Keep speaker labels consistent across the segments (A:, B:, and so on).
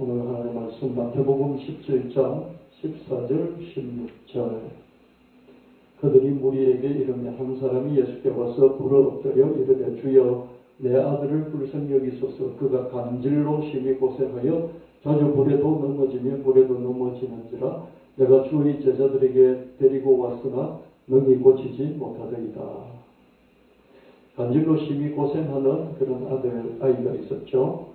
A: 오늘 하나님의 말씀 마태복음 17장 14절 16절. 그들이 무리에게 이르며 한 사람이 예수께 와서 불어 엎드려 이르되 주여 내 아들을 불쌍히 여기소서. 그가 간질로 심히 고생하여 자주 불에도 넘어지며 물에도 넘어지는지라. 내가 주의 제자들에게 데리고 왔으나 능히 고치지 못하더이다. 간질로 심히 고생하는 그런 아이가 있었죠.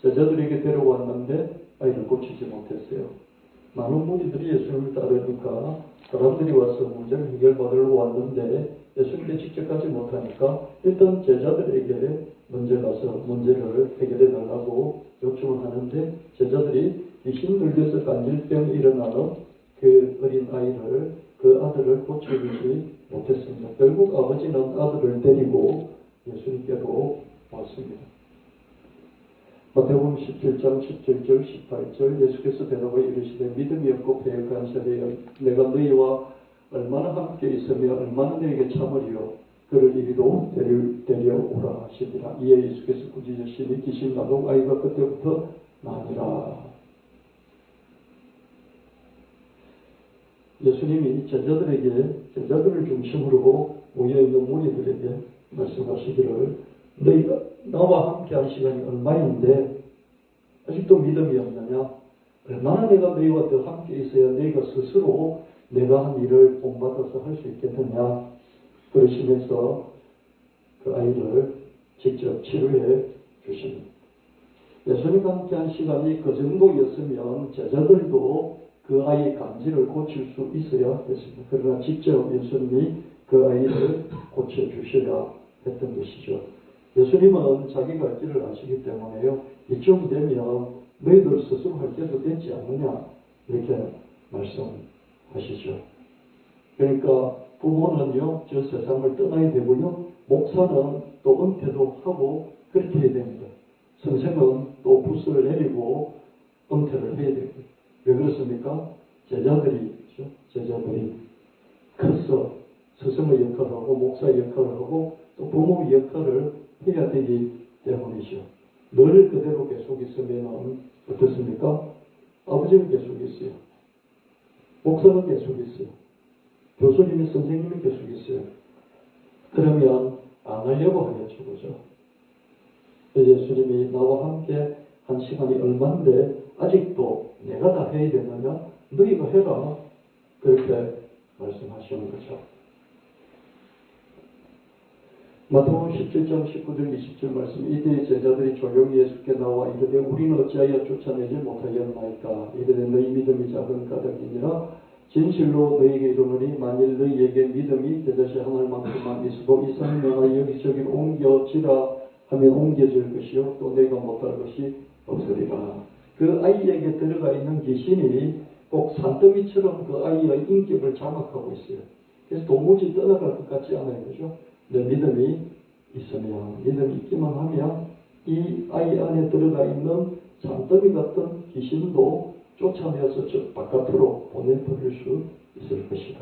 A: 제자들에게 데려왔는데 아이를 고치지 못했어요. 많은 무리들이 예수님을 따르니까 사람들이 와서 문제를 해결받으러 왔는데 예수님께 직접 가지 못하니까 일단 제자들에게 먼저 가서 문제를 해결해 달라고 요청을 하는데, 제자들이 귀신 들려서 간질병이 일어나는 그 어린 아이를, 그 아들을 고쳐주지 못했습니다. 결국 아버지는 아들을 데리고 예수님께로 왔습니다. 마태복음 17장 17절 18절. 예수께서 대답하여 이르시되 믿음이 없고 패역한 세대여, 내가 너희와 얼마나 함께 있으며 얼마나 너희에게 참으리요. 그를 이리로 데려오라 하시니라. 이에 예수께서 꾸짖으시니 귀신 나온 아이가 그때부터 나니라. 예수님이 제자들을 중심으로 모여있는 무리들에게 말씀하시기를, 너희가 나와 함께 한 시간이 얼마인데 아직도 믿음이 없느냐? 얼마나 내가 너희와 더 함께 있어야 너희가 스스로 내가 한 일을 본받아서 할 수 있겠느냐? 그러시면서 그 아이를 직접 치료해 주십니다. 예수님과 함께 한 시간이 그 정도였으면 제자들도 그 아이의 간질을 고칠 수 있어야 했습니다. 그러나 직접 예수님이 그 아이를 고쳐주셔야 했던 것이죠. 예수님은 자기가 할 길을 아시기 때문에요, 이쯤 되면 너희들 스스로 할 때도 되지 않느냐 이렇게 말씀하시죠. 그러니까 부모는요 저 세상을 떠나야 되고요, 목사는 또 은퇴도 하고 그렇게 해야 됩니다. 선생은 또 붓을 내리고 은퇴를 해야 됩니다. 왜 그렇습니까? 제자들이 커서 스승의 역할을 하고 목사의 역할을 하고 또 부모의 역할을 해야 되기 때문이죠. 늘 그대로 계속 있으면 어떻습니까? 아버지는 계속 있어요. 목사는 계속 있어요. 교수님이, 선생님이 계속 있어요. 그러면 안 하려고 하겠죠. 그죠? 예수님이 나와 함께 한 시간이 얼만데 아직도 내가 다 해야 되느냐? 너희가 해라. 그렇게 말씀하시는 거죠. 마태복음 17장 19절 20절 말씀. 이때 제자들이 조용히 예수께 나와 이르되 우리는 어찌하여 쫓아내지 못하였나이까? 이르되 너희 믿음이 작은 까닭이니라. 진실로 너희에게 이르노니 만일 너희에게 믿음이 대다시 하늘만큼만 있어도 이산을 명하여 여기저기 옮겨지라 하면 옮겨질 것이요 또 너희가 못할 것이 없으리라. 그 아이에게 들어가 있는 귀신이 꼭 산더미처럼 그 아이의 인격을 장악하고 있어요. 그래서 도무지 떠나갈 것 같지 않아요. 그죠? 내 믿음이 있으면, 믿음이 있기만 하면 이 아이 안에 들어가 있는 산더미 같은 귀신도 쫓아내어서 저 바깥으로 보내버릴 수 있을 것이다.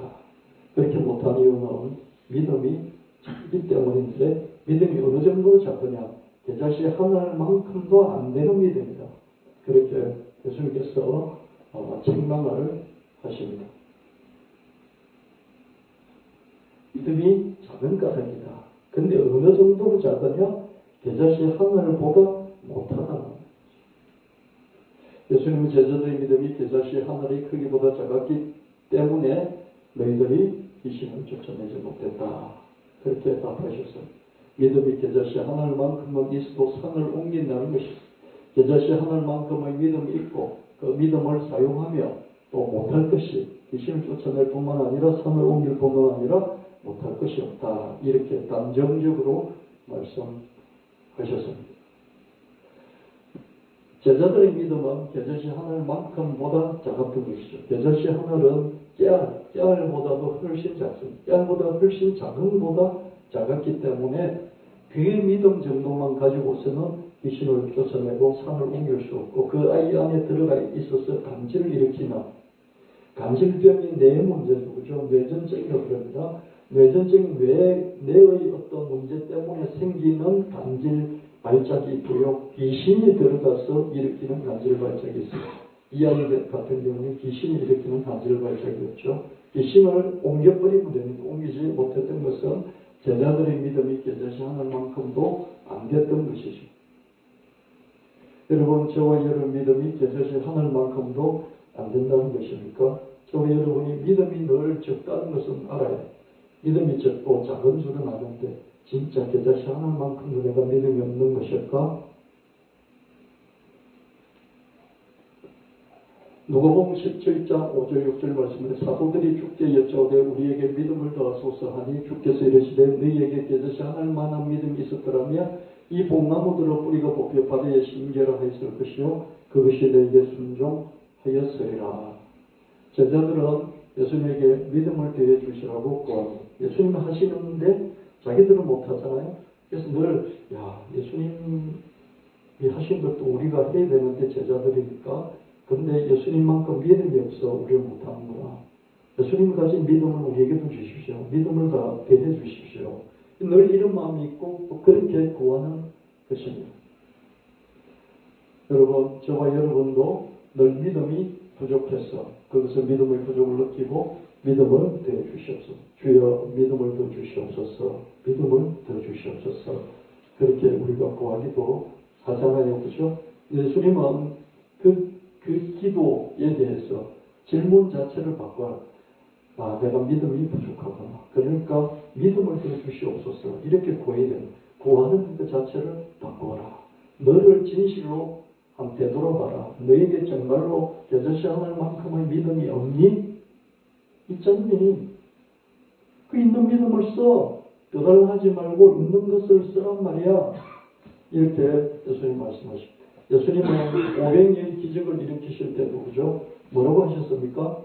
A: 그렇게 못한 이유는 믿음이 작기 때문인데, 믿음이 어느 정도 작으냐? 대자시 하늘만큼도 안 되는 믿음이다. 그렇게 예수님께서 책망을 하십니다. 믿음이 작은 까닭이다. 근데 어느 정도로 작으냐? 대자시 하늘보다 못하다는 거죠. 예수님은 제자들의 믿음이 대자시 하늘의 크기보다 작았기 때문에 너희들이 귀신을 쫓아내지 못했다. 그렇게 답하셨어요. 믿음이 대자시 하늘만큼은 있어도 산을 옮긴다는 것이죠. 대자시 하늘만큼의 믿음이 있고 그 믿음을 사용하며 또 못할 것이, 귀신을 쫓아낼 뿐만 아니라 산을 옮길 뿐만 아니라 못할 것이 없다. 이렇게 단정적으로 말씀하셨습니다. 제자들의 믿음은 대자시 하늘만큼보다 작았던 것이죠. 대자시 하늘은 깨알보다도 훨씬 작습니다. 깨알보다 훨씬 작은 보다 작았기 때문에 그 믿음 정도만 가지고서는 귀신을 쫓아내고 산을 옮길 수 없고, 그 아이 안에 들어가 있어서 간질을 일으키는, 간질병이 뇌 문제죠. 그죠? 뇌전증이라고 그럽니다. 뇌전증, 뇌의 어떤 문제 때문에 생기는 간질 발작이 있고요. 귀신이 들어가서 일으키는 간질 발작이 있어요. 이 아이 같은 경우는 귀신이 일으키는 간질 발작이었죠. 귀신을 옮겨버리면 됩니다. 옮기지 못했던 것은 제자들의 믿음이 깨져지 않을 만큼도 안 됐던 것이죠. 여러분, 저와 여러분 믿음이 깨져지 않을 만큼도 안 된다는 것입니까? 저와 여러분이 믿음이 늘 적다는 것은 알아요. 믿음이 적고 작은 줄은 아는데 진짜 깨져지 않을 만큼도 내가 믿음이 없는 것일까? 누가복음 17장 5절 6절 말씀에 사도들이 주께 여짜오되 우리에게 믿음을 더하소서 하니 주께서 이르시되 너희에게 깨져지 않을 만한 믿음이 있었더라면 이 복나무들을 뿌리가 뽑혀 바다에 심겨라 하였을 것이요 그것이 너희에게 순종하였으리라. 제자들은 예수님에게 믿음을 더해 주시라고 구합니다. 예수님이 하시는데 자기들은 못하잖아요. 그래서 늘 예수님이 하신 것도 우리가 해야 되는데 제자들이니까 근데 예수님만큼 믿음이 없어 우리는 못하는구나. 예수님이 가진 믿음을 우리에게도 주십시오. 믿음을 다 대해 주십시오. 늘 이런 마음이 있고 또 그렇게 구하는 것입니다. 여러분, 저와 여러분도 늘 믿음이 부족해서 그것을 믿음의 부족을 느끼고 믿음을 더해 주시옵소서. 주여 믿음을 더 주시옵소서. 믿음을 더 주시옵소서. 그렇게 우리가 구하기도 하잖아요. 그죠? 예수님은 그 기도에 대해서 질문 자체를 바꿔라. 내가 믿음이 부족하구나. 그러니까 믿음을 더 주시옵소서. 이렇게 구해야 됩니다. 구하는 그 자체를 바꿔라. 너를 진실로 한번 되돌아봐라. 너에게 정말로 깨져지 않을 만큼의 믿음이 없니? 있잖니. 그 있는 믿음을 써. 떠달라하지 말고 있는 것을 쓰란 말이야. 이렇게 예수님 말씀하십니다. 예수님은 500년 기적을 일으키실 때도 그죠? 뭐라고 하셨습니까?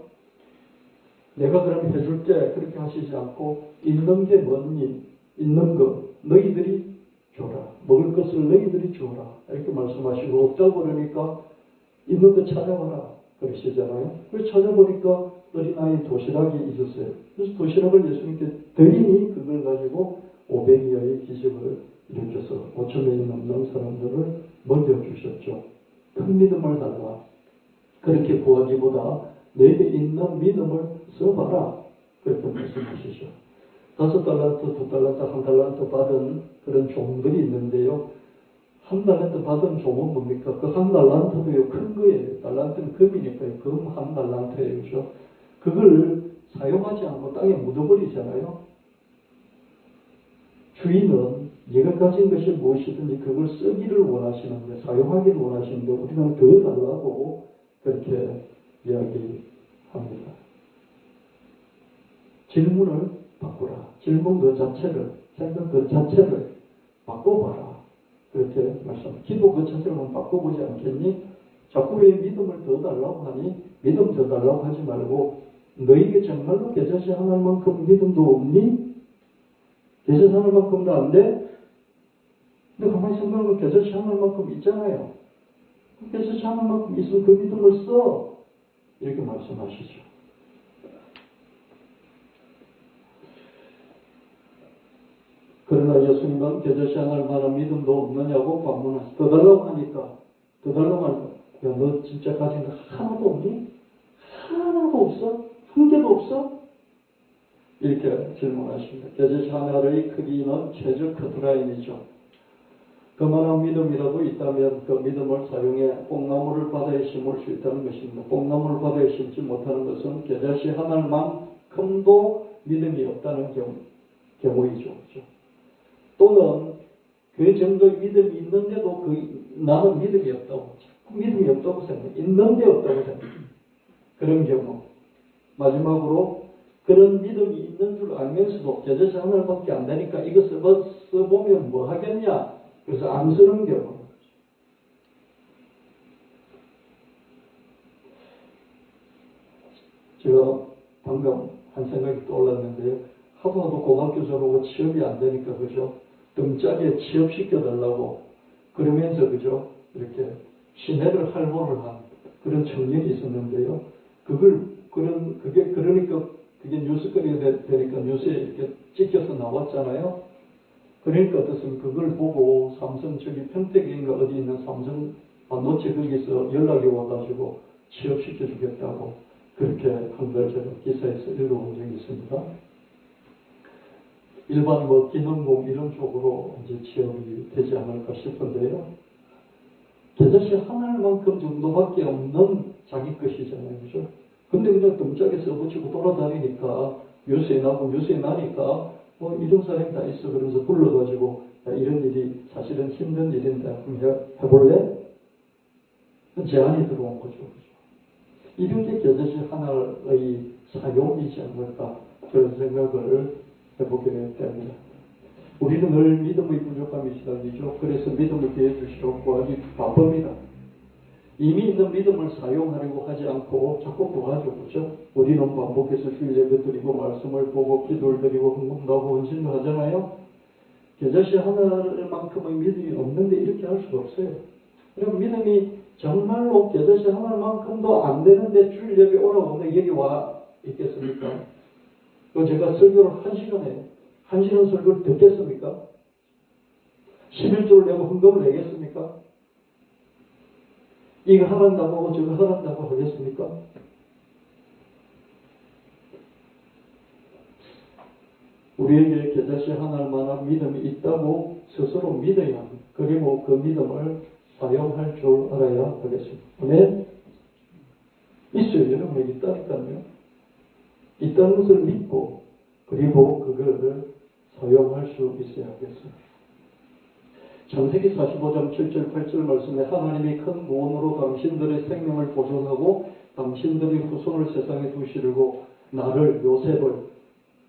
A: 내가 그럼 해줄게. 그렇게 하시지 않고 있는 게 뭐니? 있는 거 너희들이 줘라. 먹을 것을 너희들이 줘라. 이렇게 말씀하시고 없다고 그러니까 있는 거 찾아봐라. 그러시잖아요. 그래서 찾아보니까 어린아이 도시락이 있었어요. 그래서 도시락을 예수님께 드리니 그걸 가지고 500여의 기적을 일으켜서 5,000명이 넘는 사람들을 먹여주셨죠. 큰 믿음을 달라. 그렇게 구하기보다 너에게 있는 믿음을 써봐라. 그렇게 말씀하시죠. 5달란트, 2달란트, 1달란트 받은 그런 종들이 있는데요. 1달란트 받은 종은 뭡니까? 그 1달란트도요, 큰 거예요. 달란트는 금이니까요. 금 1달란트예요. 그죠? 그걸 사용하지 않고 땅에 묻어버리잖아요. 주인은 네가 가진 것이 무엇이든지 그걸 쓰기를 원하시는데, 사용하기를 원하시는데, 우리는 더 달라고 그렇게 이야기합니다. 질문을 바꾸라. 질문 그 자체를, 생각 그 자체를 바꿔봐라. 그렇게 말씀. 기도 그 자체를 한번 바꿔보지 않겠니? 자꾸 왜 믿음을 더 달라고 하니? 믿음 더 달라고 하지 말고 너에게 정말로 깨져지 않을 만큼 믿음도 없니? 깨져지 않을 만큼도 안 돼? 근데 가만히 생각하면 깨져지 않을 만큼 있잖아요. 깨져지 않을 만큼 있으면 그 믿음을 써. 이렇게 말씀하시죠. 그러나 예수님은 깨져지 않을 만한 믿음도 없느냐고 반문하시죠. 더 달라고 하니까. 야, 너 진짜 가진 거 하나도 없니? 하나도 없어? 한 개도 없어? 이렇게 질문하십니다. 깨져지 하나의 크기는 최저 커트라인이죠. 그만한 믿음이라도 있다면 그 믿음을 사용해 뽕나무를 바다에 심을 수 있다는 것입니다. 뽕나무를 바다에 심지 못하는 것은 깨져지 하나만큼도 믿음이 없다는 경우이죠. 또는 그 정도의 믿음이 있는데도 나는 믿음이 없다고. 믿음이 없다고 생각해. 있는데 없다고 생각해. 그런 경우. 마지막으로 그런 믿음이 있는 줄 알면서도 깨져지 하나를 밖에 안 되니까 이거 써보면 뭐 하겠냐. 그래서 안 쓰는 경우. 제가 방금 한 생각이 떠올랐는데요. 하도 고등학교 졸업하고 취업이 안 되니까, 그죠? 등짝에 취업시켜달라고 그러면서, 그죠? 이렇게 시내를 활보를 한 그런 청년이 있었는데요. 그러니까 그게 뉴스거리가 되니까 뉴스에 이렇게 찍혀서 나왔잖아요. 그러니까 어떻습니까? 그걸 보고 삼성 저기 평택인가 어디 있는 삼성 반도체 거기서 연락이 와가지고 취업시켜 주겠다고 그렇게 한 걸 제가 기사에서 읽어본 적이 있습니다. 일반 뭐 기능공 이런 쪽으로 이제 취업이 되지 않을까 싶은데요. 계좌시 하나만큼 정도밖에 없는 자기 것이잖아요. 그죠? 근데 그냥 덤짝에 써붙이고 돌아다니니까 뉴스에 나니까 뭐 이런 사람이 다 있어. 그러면서 불러가지고 야, 이런 일이 사실은 힘든 일인데 한번 해볼래? 제안이 들어온 거죠. 이런 게 겨자씨 하나의 사용이지 않을까 그런 생각을 해보게 됩니다. 우리는 늘 믿음의 부족함이 시달리죠. 그래서 믿음을 기해 주시려고 구하기 바쁩니다. 이미 있는 믿음을 사용하려고 하지 않고 자꾸 구하죠. 그렇죠? 우리는 반복해서 주일 예배 드리고 말씀을 보고 기도를 드리고 헌금하고 헌신을 하잖아요. 겨자씨 하나만큼의 믿음이 없는데 이렇게 할 수가 없어요. 그럼 믿음이 정말로 겨자씨 하나만큼도 안 되는데 주일 예배 오라고 하는데 여기 와 있겠습니까? 그 제가 설교를 1시간에 1시간 설교를 듣겠습니까? 11조를 내고 헌금을 내겠습니까? 이거 하란다고 하고 저거 하란다고 하겠습니까? 우리에게 겨자씨 하나만한 믿음이 있다고 스스로 믿어야 합니다. 그리고 그 믿음을 사용할 줄 알아야 하겠습니다. 아멘? 있어요. 여러분에게 있다니까요. 있다는 것을 믿고 그리고 그거를 사용할 수 있어야 하겠습니다. 창세기 45장 7절 8절 말씀에 하나님이 큰 구원으로 당신들의 생명을 보존하고 당신들의 후손을 세상에 두시려고 나를 요셉을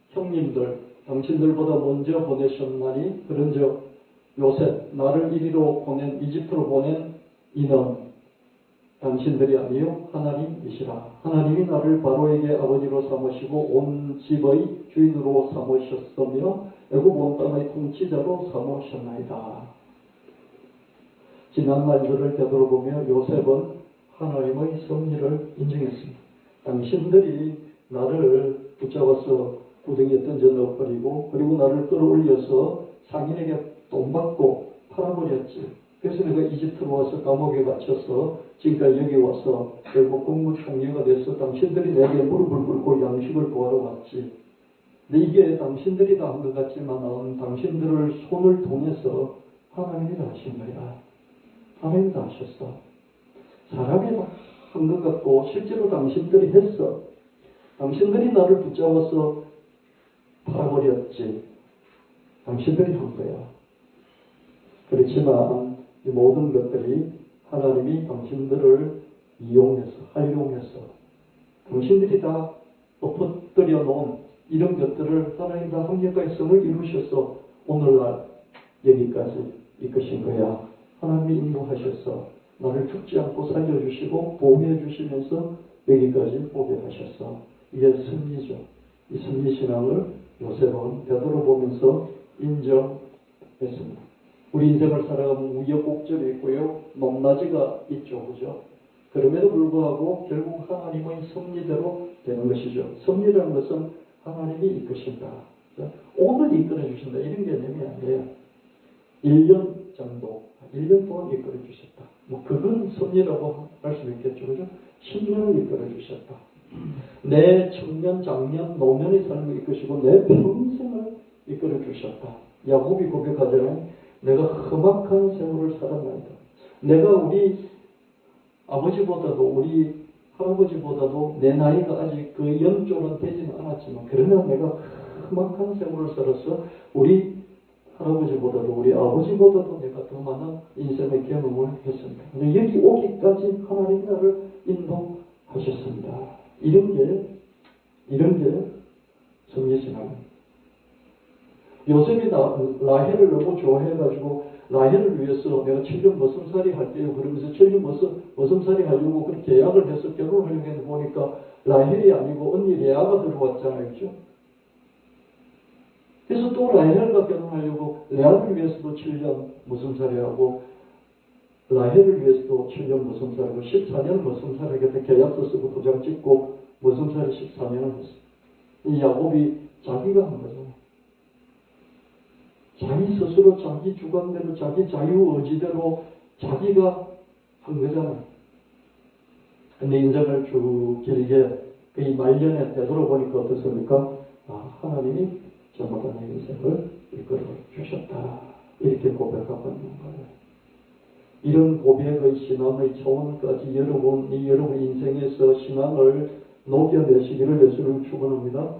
A: 형님들 당신들보다 먼저 보내셨나니 그런즉 요셉 나를 이리로 보낸 이집트로 보낸 이는 당신들이 아니요 하나님이시라. 하나님이 나를 바로에게 아버지로 삼으시고 온 집의 주인으로 삼으셨으며 애굽 온 땅의 통치자로 삼으셨나이다. 지난 말들을 되돌아보며 요셉은 하나님의 섭리를 인정했습니다. 당신들이 나를 붙잡아서 구덩이에 던져 넣어버리고 그리고 나를 끌어올려서 상인에게 돈 받고 팔아버렸지. 그래서 내가 이집트로 와서 감옥에 갇혀서 지금까지 여기 와서 결국 국무총리가 돼서 당신들이 내게 무릎을 꿇고 양식을 구하러 왔지. 근데 이게 당신들이 다 한 것 같지만 당신들을 손을 통해서 하나님이 다 하신 거야. 하나님이 다 하셨어. 사람이 다 한 것 같고 실제로 당신들이 했어. 당신들이 나를 붙잡아서 팔아버렸지. 당신들이 한 거야. 그렇지만 이 모든 것들이 하나님이 당신들을 이용해서 활용해서 당신들이 다 엎어뜨려 놓은 이런 것들을 하나님 다 합력의 성을 이루셔서 오늘날 여기까지 이끄신 거야. 하나님이 인도하셔서 나를 죽지 않고 살려주시고 보호해 주시면서 여기까지 오게 하셨어. 이게 승리죠. 이 승리신앙을 요셉은 되돌아보면서 인정했습니다. 우리 인생을 살아가면 우여곡절이 있고요. 높낮이가 있죠. 그죠? 그럼에도 불구하고 결국 하나님의 섭리대로 되는 것이죠. 섭리라는 것은 하나님이 이끄신다. 오늘 이끌어주신다. 이런 개념이 아니에요. 1년 정도, 1년 동안 이끌어주셨다. 뭐 그건 섭리라고 할 수 있겠죠. 그죠? 10년을 이끌어주셨다. 내 청년, 장년, 노년의 삶을 이끄시고 내 평생을 이끌어주셨다. 야곱이 고백하자면 내가 험악한 세월을 살았나이다. 내가 우리 아버지보다도 우리 할아버지보다도 내 나이가 아직 그 연조는 되지는 않았지만 그러나 내가 험악한 세월을 살아서 우리 할아버지보다도 우리 아버지보다도 내가 더 많은 인생의 경험을 했습니다. 여기 오기까지 하나님이 나를 인도하셨습니다. 이런 게 섭리신앙입니다. 요셉이 라헬을 너무 좋아해가지고 라헬을 위해서 내가 7년 머슴살이 할게요. 그러면서 7년 머슴살이 하려고 그렇게 계약을 해서 결혼을 하려고 했는데 보니까 라헬이 아니고 언니 레아가 들어왔잖아요. 그렇죠? 그래서 또 라헬과 결혼하려고 레아를 위해서도 7년 머슴살이 하고 라헬을 위해서도 7년 머슴살하고 14년 머슴살하겠다 계약서 쓰고 도장 찍고 머슴살이 14년을 했어요. 이 야곱이 자기가 한 거죠. 자기 스스로 자기 주관대로 자기 자유의지대로 자기가 한 거잖아요. 근데 인생을 쭉 길게 이 말년에 되돌아보니까 어떻습니까? 아, 하나님이 저보다 내 인생을 이끌어 주셨다. 이렇게 고백하고 있는 거예요. 이런 고백의 신앙의 차원까지 여러분 인생에서 신앙을 녹여내시기를 예수를 축원합니다.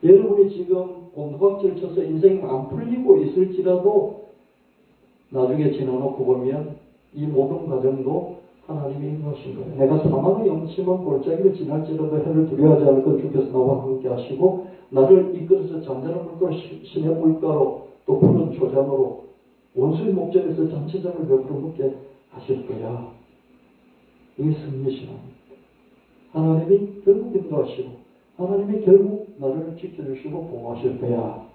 A: 여러분이 지금 곤두박질 쳐서 인생이 안 풀리고 있을지라도 나중에 지나놓고 보면 이 모든 과정도 하나님이 인도하신 거예요. 내가 사망의 영침한 골짜기를 지날지라도 해를 두려워하지 않을 것 주께서 나와 함께 하시고 나를 이끌어서 잠자는 물가로 신의 물가로 또 푸른 초장으로 원수의 목전에서 잔치장을 베풀어 먹게 하실 거야. 이게 승리의 신앙입니다. 하나님이 결국 인도하시고 하나님이 결국 나를 지켜주시고 보호하실 거야.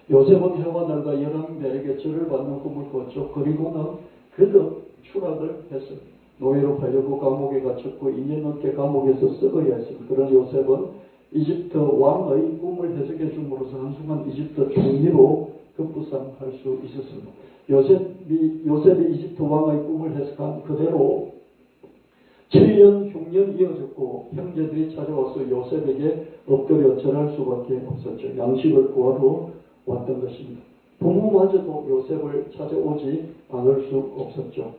A: 요셉은 해와들과 11배에게 절을 받는 꿈을 꿨죠. 그리고는 그도 추락을 했습니다. 노예로 팔려고 감옥에 갇혔고 2년 넘게 감옥에서 썩어야 했습니다. 그런 요셉은 이집트 왕의 꿈을 해석해 줌으로써 한순간 이집트 총리로 급부상할 수 있었습니다. 요셉이 이집트 왕의 꿈을 해석한 그대로 7년 흉년 이어졌고 형제들이 찾아와서 요셉에게 엎드려 절할 수밖에 없었죠. 양식을 구하러 왔던 것입니다. 부모마저도 요셉을 찾아오지 않을 수 없었죠.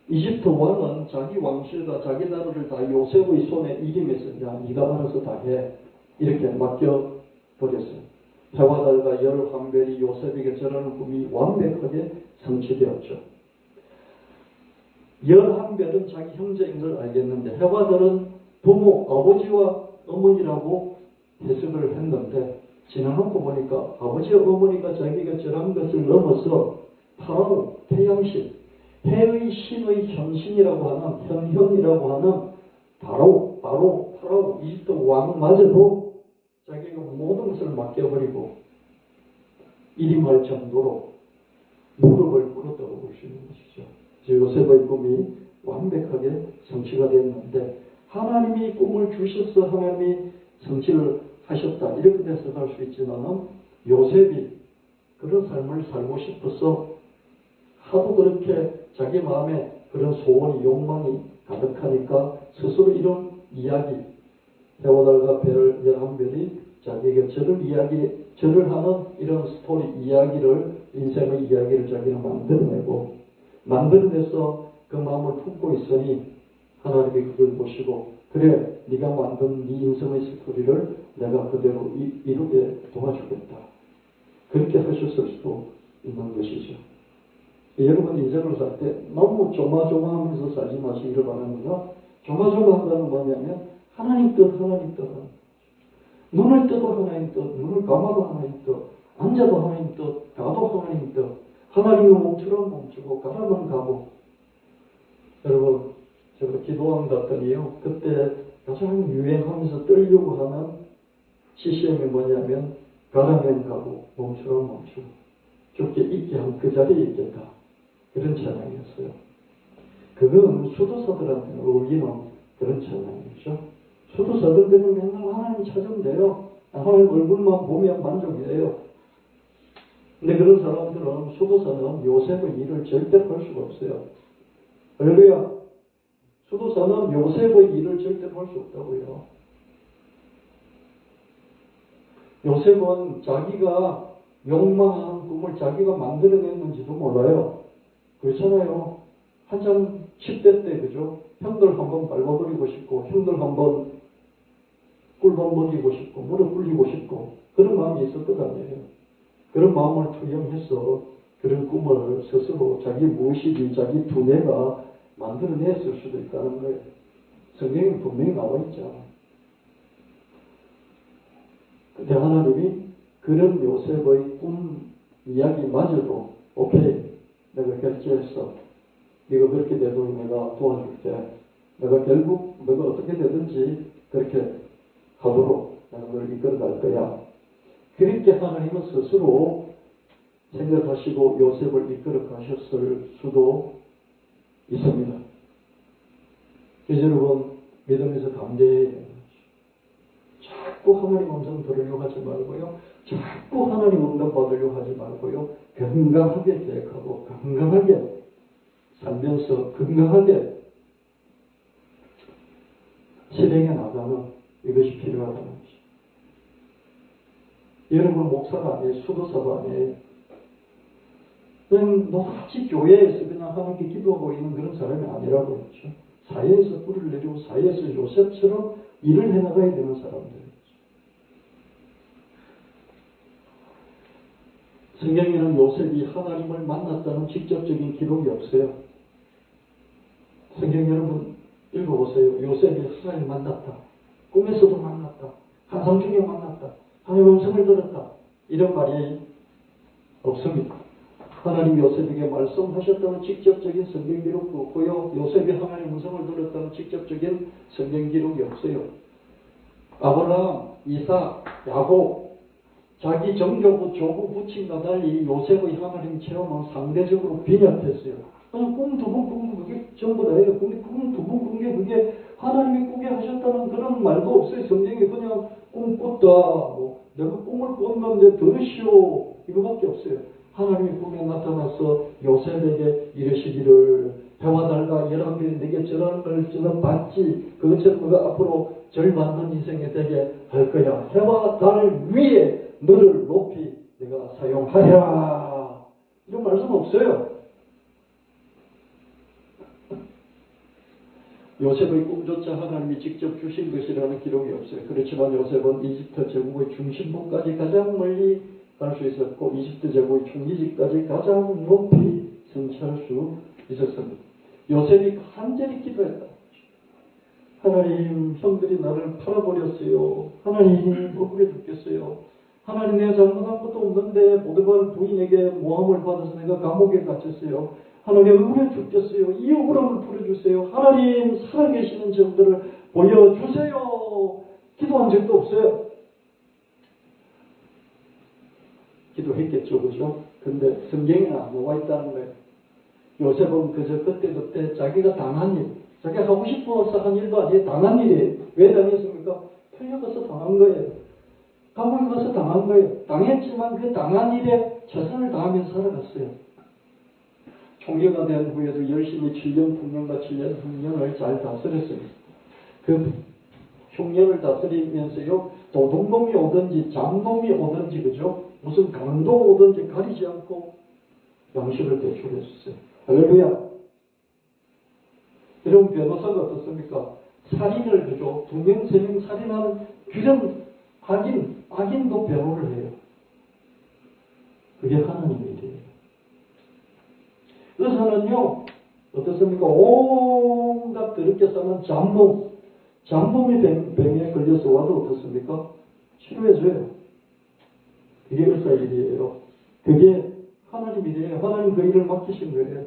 A: 이집트 왕은 자기 왕실과 자기 나라를 다 요셉의 손에 이기면서 야 네가 알아서 다 해. 이렇게 맡겨버렸어요. 해와 달과 11별이 요셉에게 절하는 꿈이 완벽하게 성취되었죠. 11별은 자기 형제인 걸 알겠는데 해와 달은 부모, 아버지와 어머니라고 해석을 했는데 지나놓고 보니까 아버지와 어머니가 자기가 절한 것을 넘어서 파라오, 태양신, 해의 신의 현신이라고 하는 현현이라고 하는 파라오, 이집트 왕마저도 자기가 모든 것을 맡겨버리고 일임할 정도로 무릎을 꿇었다고 볼 수 있는 것이죠. 요셉의 꿈이 완벽하게 성취가 됐는데 하나님이 꿈을 주셔서 하나님이 성취를 하셨다. 이렇게 해석할 수 있지만 요셉이 그런 삶을 살고 싶어서 하도 그렇게 자기 마음에 그런 소원이 욕망이 가득하니까 스스로 이런 이야기 해와 달과 별 11별이 자기에게 절을 하는 이런 스토리 이야기를 인생의 이야기를 자기는 만들어내서 그 마음을 품고 있으니 하나님이 그걸 보시고 그래 네가 만든 네 인생의 스토리를 내가 그대로 이루게 도와주겠다. 그렇게 하셨을 수도 있는 것이죠. 여러분 인생을 살 때 너무 조마조마하면서 살지 마시기를 바랍니다. 조마조마한다는 건 뭐냐면 하나님 뜻 눈을 떠도 하나님 뜻, 눈을 감아도 하나님 뜻, 앉아도 하나님 뜻, 가도 하나님 뜻. 하나님이 멈추라면 멈추고 가라면 가고. 여러분 제가 기도원 갔더니요. 그때 가장 유행하면서 떨려고 하는 CCM이 뭐냐면 가라면 가고 멈추라면 멈추고 죽게 있게 하면 그 자리에 있겠다. 그런 찬양이었어요. 그건 수도사들한테는 어울리는 그런 찬양이죠. 수도사들 그냥 맨날 하나님 찾으면 돼요. 하나님 얼굴만 보면 만족이에요. 근데 그런 사람들은 수도사는 요셉의 일을 절대로 할 수가 없어요. 할렐루야. 수도사는 요셉의 일을 절대로 할 수 없다고요. 요셉은 자기가 욕망한 꿈을 자기가 만들어냈는지도 몰라요. 그렇잖아요. 한참 10대 때 그죠? 형들 한번 밟아버리고 싶고 형들 한번 꿀밤 먹이고 싶고 무릎 꿇리고 싶고 그런 마음이 있었던 거 아니에요. 그런 마음을 투영해서 그런 꿈을 스스로 자기 무의식이 자기 두뇌가 만들어냈을 수도 있다는 거예요. 성경에 분명히 나와 있잖아. 근데 하나님이 그런 요셉의 꿈 이야기마저도 오케이 내가 결제했어. 네가 그렇게 되도록 내가 도와줄게. 내가 결국 너가 어떻게 되든지 그렇게 하도록 내가 너를 이끌어갈 거야. 그렇게 하나님은 스스로 생각하시고 요셉을 이끌어 가셨을 수도 있습니다. 그래서 여러분 믿음에서 담대해야 되는 거죠. 자꾸 하나님 음성 들으려고 하지 말고요. 자꾸 하나님 응답 받으려고 하지 말고요. 건강하게 계획하고 건강하게 살면서 건강하게 실행해 나가는 이것이 필요하다는 것이죠. 여러분 목사가 아니에요. 수도사가 아니에요. 그냥 똑같이 교회에서 그냥 하나님께 기도하고 있는 그런 사람이 아니라고 했죠. 사회에서 뿌리를 내리고 사회에서 요셉처럼 일을 해나가야 되는 사람들이죠. 성경에는 요셉이 하나님을 만났다는 직접적인 기록이 없어요. 성경 여러분 읽어보세요. 요셉이 하나님을 만났다. 꿈에서도 만났다. 환상 중에 만났다. 하나님의 음성을 들었다. 이런 말이 없습니다. 하나님 요셉에게 말씀하셨다는 직접적인 성경 기록도 없고요. 요셉이 하나님의 음성을 들었다는 직접적인 성경 기록이 없어요. 아브라함, 이삭, 야곱, 자기 정조부, 조부, 부친과 달리 요셉의 하나님 체험은 상대적으로 빈약했어요. 그냥 꿈 두 번 꾼 게 그게 전부 다예요. 근데 꿈 두 번 꾼 게 그게 하나님이 꾸게 하셨다는 그런 말도 없어요. 성경에 그냥 꿈 꿨다. 뭐 내가 꿈을 꿨는데 들으시오. 이거밖에 없어요. 하나님이 꿈에 나타나서 요셉에게 이르시기를 해와 달과 열왕들이 내게 절하는 걸 저는 봤지. 그것처럼 너가 앞으로 절 받는 인생이 되게 할 거야. 해와 달 위에 너를 높이 내가 사용하리라. 이런 말씀 없어요. 요셉의 꿈조차 하나님이 직접 주신 것이라는 기록이 없어요. 그렇지만 요셉은 이집트 제국의 중심부까지 가장 멀리 갈 수 있었고 이집트 제국의 총리직까지 가장 높이 성취할 수 있었습니다. 요셉이 간절히 기도했다. 하나님, 형들이 나를 팔아버렸어요. 하나님, 억울해 죽겠어요. 하나님, 내가 잘못한 것도 없는데 보드발 부인에게 모함을 받아서 내가 감옥에 갇혔어요. 하나님, 억울해 죽겠어요. 이 억울함을 풀어주세요. 하나님, 살아계시는 점들을 보여주세요. 기도한 적도 없어요. 기도했겠죠, 그죠? 근데 성경에는 안 나와 있다는 거예요. 요셉은 그저 그때 자기가 당한 일, 자기가 하고 싶어서 한 일도 아니에요. 당한 일이에요. 왜 당했습니까? 풀려가서 당한 거예요. 감옥에 가서 당한 거예요. 당했지만 그 당한 일에 최선을 다하면서 살아갔어요. 총리가 된 후에도 열심히 7년 풍년과 7년 풍년을 잘 다스렸어요. 그 흉년을 다스리면서요, 도둑놈이 오든지 잡놈이 오든지 그죠? 무슨 강도 오든지 가리지 않고 양식을 대출해 줬어요. 할렐루야. 여러분 변호사가 어떻습니까? 살인을 그죠? 2명, 3명 살인하는 그런 악인도 변호를 해요. 그게 하나님의 일이에요. 의사는요, 어떻습니까? 온갖 더럽게 사는 잡놈이 병에 걸려서 와도 어떻습니까? 치료해줘요. 그게 의사 일이에요. 그게 하나님 일이에요. 하나님 그 일을 맡기신 거예요.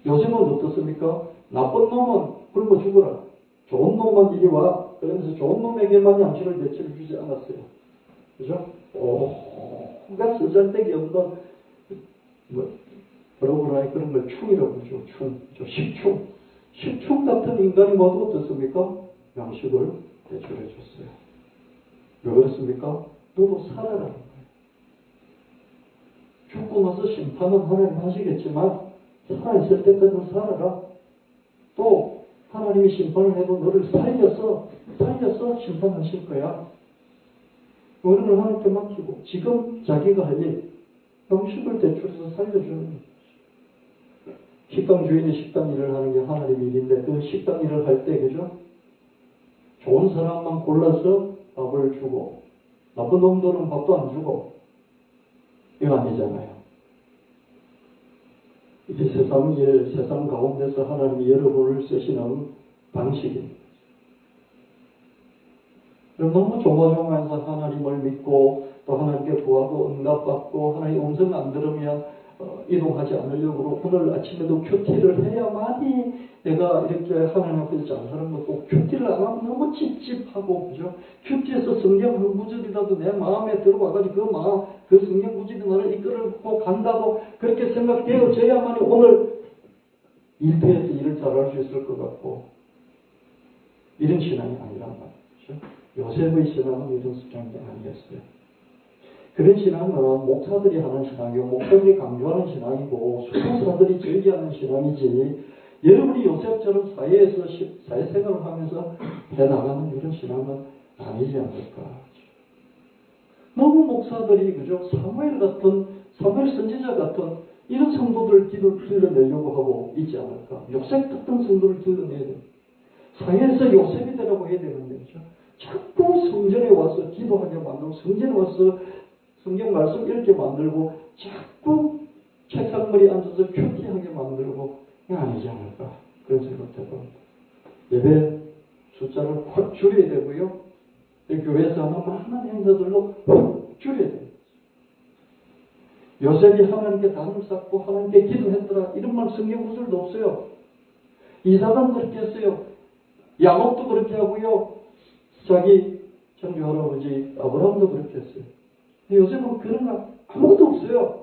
A: 요즘은 어떻습니까? 나쁜 놈은 굶어 죽어라. 좋은 놈만 이리 와. 그러면서 좋은 놈에게만 양식을 대체를 주지 않았어요. 그죠? 온갖 쓰잘데기 없는 뭐라고 그런 걸 충이라고 그러죠. 식충. 식충 같은 인간이 와도 어떻습니까? 양식을 대출해 줬어요. 왜 그렇습니까? 너도 살아라. 죽고 나서 심판은 하나님 하시겠지만 살아있을 때까지 살아라. 또 하나님이 심판을 해도 너를 살려서 심판하실 거야. 그거를 하나님께 맡기고 지금 자기가 할 일, 음식을 대출해서 살려주는 거예요. 식당 주인이 식당 일을 하는 게 하나님 일인데 그 식당 일을 할 때 그죠? 좋은 사람만 골라서 밥을 주고 나쁜 놈들은 밥도 안 주고 이거 아니잖아요. 이게 세상 가운데서 하나님이 여러분을 쓰시는 방식입니다. 너무 조마조마해서 하나님을 믿고 또 하나님께 구하고 응답받고 하나님 음성 안 들으면 이동하지 않으려고 오늘 아침에도 큐티를 해야만이 내가 이렇게 하나님 앞에서 잘 사는 것도 큐티를 안 하면 너무 찝찝하고 그죠? 큐티에서 성경 한 구절이라도 내 마음에 들어와가지고 그 성경 구절이 나를 이끌고 간다고 그렇게 생각되어져야만이 오늘 일터에서 일을 잘할 수 있을 것 같고 이런 신앙이 아니란 말이죠. 요셉의 신앙은 이런 신앙이 아니었어요. 그런 신앙은 목사들이 하는 신앙이고 목사들이 강조하는 신앙이고 수도사들이 즐겨하는 신앙이지 여러분이 요셉처럼 사회에서 사회생활을 하면서 해나가는 이런 신앙은 아니지 않을까. 너무 목사들이 그죠? 사무엘 선지자 같은 이런 성도들 기도를 길러내려고 하고 있지 않을까. 요셉 같은 성도를 길러내야 돼. 사회에서 요셉이 되라고 해야 되는데 그죠? 자꾸 성전에 와서 기도하게 만들고 성전에 와서 성경 말씀 읽게 만들고 자꾸 책상머리에 앉아서 큐티하게 만들고 아니지 않을까. 그런 생각도 해봅니다. 예배 숫자를 확 줄여야 되고요. 교회에서 하는 많은 행사들로 확 줄여야 돼요. 요셉이 하나님께 단을 쌓고 하나님께 기도했더라. 이런 말 성경 구절도 없어요. 이삭은 그렇게 했어요. 야곱도 그렇게 하고요. 자기 창조 할아버지 아브라함도 그렇게 했어요. 근데 요셉은 그런 거 아무것도 없어요.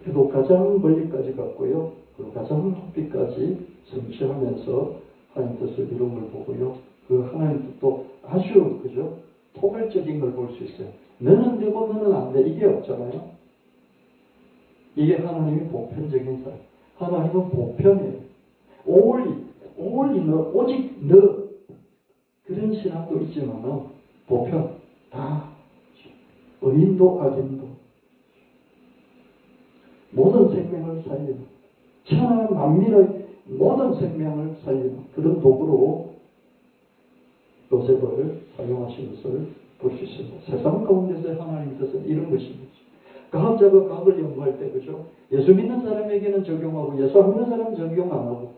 A: 그리고 가장 멀리까지 갔고요. 그리고 가장 높이까지 성취하면서 하나님 뜻을 이룬 걸 보고요. 그 하나님 뜻도 아주 그죠? 포괄적인 걸 볼 수 있어요. 너는 되고 너는 안 돼. 이게 없잖아요. 이게 하나님의 보편적인 삶. 하나님은 보편이에요. only 너, 오직 너. 그런 신앙도 있지만 보편 다 의인도 악인도 모든 생명을 살리는 천하 만민의 모든 생명을 살리는 그런 도구로 요셉을 사용하신 것을 볼 수 있습니다. 세상 가운데서 하나님 뜻은 이런 것입니다. 과학자가 과학을 연구할 때 그죠? 예수 믿는 사람에게는 적용하고 예수 안 믿는 사람은 적용 안 하고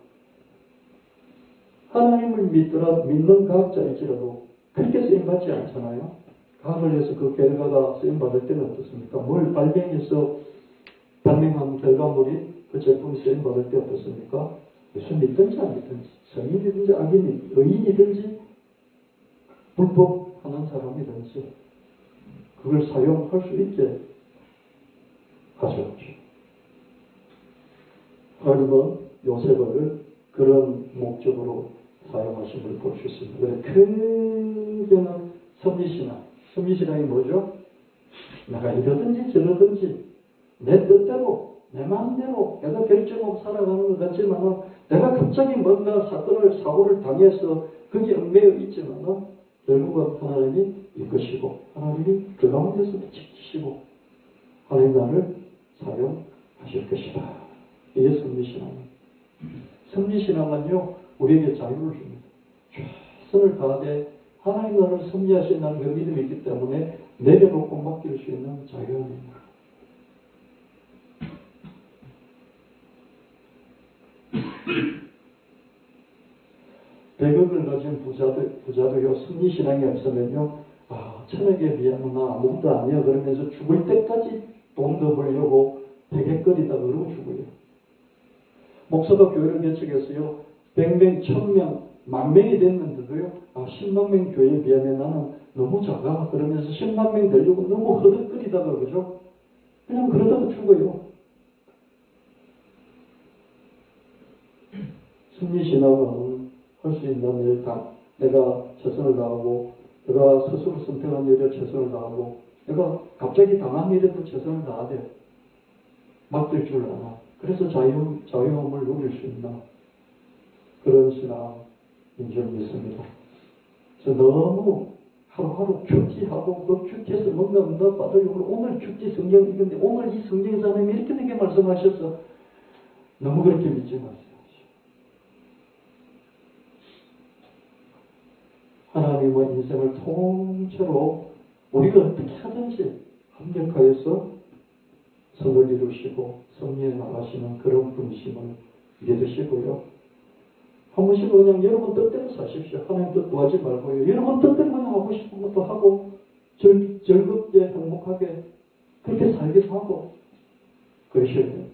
A: 하나님을 믿는 과학자일지라도 그렇게 쓰임받지 않잖아요. 과학을 해서 그 결과가 쓰임받을 때는 어떻습니까? 뭘 발명해서 발명한 결과물이 그 제품이 쓰임받을 때 어떻습니까? 예수 믿든지 안 믿든지 성인이든지 악인이든지 의인이든지 불법하는 사람이든지 그걸 사용할 수 있게 하셨죠. 하나님은 요셉을 그런 목적으로 사용하신 걸 볼 수 있습니다. 크게는 섭리신앙. 섭리신앙이 뭐죠? 내가 이러든지 저러든지 내 뜻대로 내 마음대로 내가 결정하고 살아가는 것 같지만 내가 갑자기 뭔가 사고를 당해서 거기에 얽매여 있지만 결국은 하나님이 이끄시고 하나님이 그 가운데서도 지키시고 하나님 나를 사용하실 것이다. 이게 섭리신앙입니다. 섭리신앙은요 우리에게 자유를 줍니다. 최선을 다하되 하나님 나를 섭리하신다는 그 믿음이 있기 때문에 내려놓고 맡길 수 있는 자유입니다. 백억을 가진 부자도요 섭리신앙이 없으면요 천억에 비하면 나 아무것도 아니야 그러면서 죽을 때까지 돈 더 벌려고 베개거리다 그러고 죽어요. 목사가 교회를 개척했어요. 100명, 1000명, 10,000명이 됐는데도요 10만 명 교회에 비하면 나는 너무 작아 그러면서 10만 명 되려고 너무 허덕거리다가 그죠? 그냥 그러다가 죽어요. 섭리신앙은 할 수 있는 일 다 내가 최선을 다하고 내가 스스로 선택한 일에 최선을 다하고 내가 갑자기 당한 일에도 최선을 다하되 맡길 줄 알아. 그래서 자유함을 누릴 수 있나 그런 신앙인 줄 믿습니다. 그래서 너무 하루하루 큐티하고 그 큐티에서 뭔가 받으려고 오늘 큐티 성경 읽는데 오늘 이 성경에서 하나님이 이렇게 되게 말씀하셔서 너무 그렇게 믿지 마세요. 하나님은 인생을 통째로 우리가 어떻게 하든지 합력하여서 선을 이루시고 섭리해 나가시는 그런 분이심을 믿으시고요. 한 번씩 그냥 여러분 뜻대로 사십시오. 하나님 뜻 구하지 말고요. 여러분 뜻대로 그냥 하고 싶은 것도 하고 즐겁게 행복하게 그렇게 살기도 하고 그러셔야 돼요.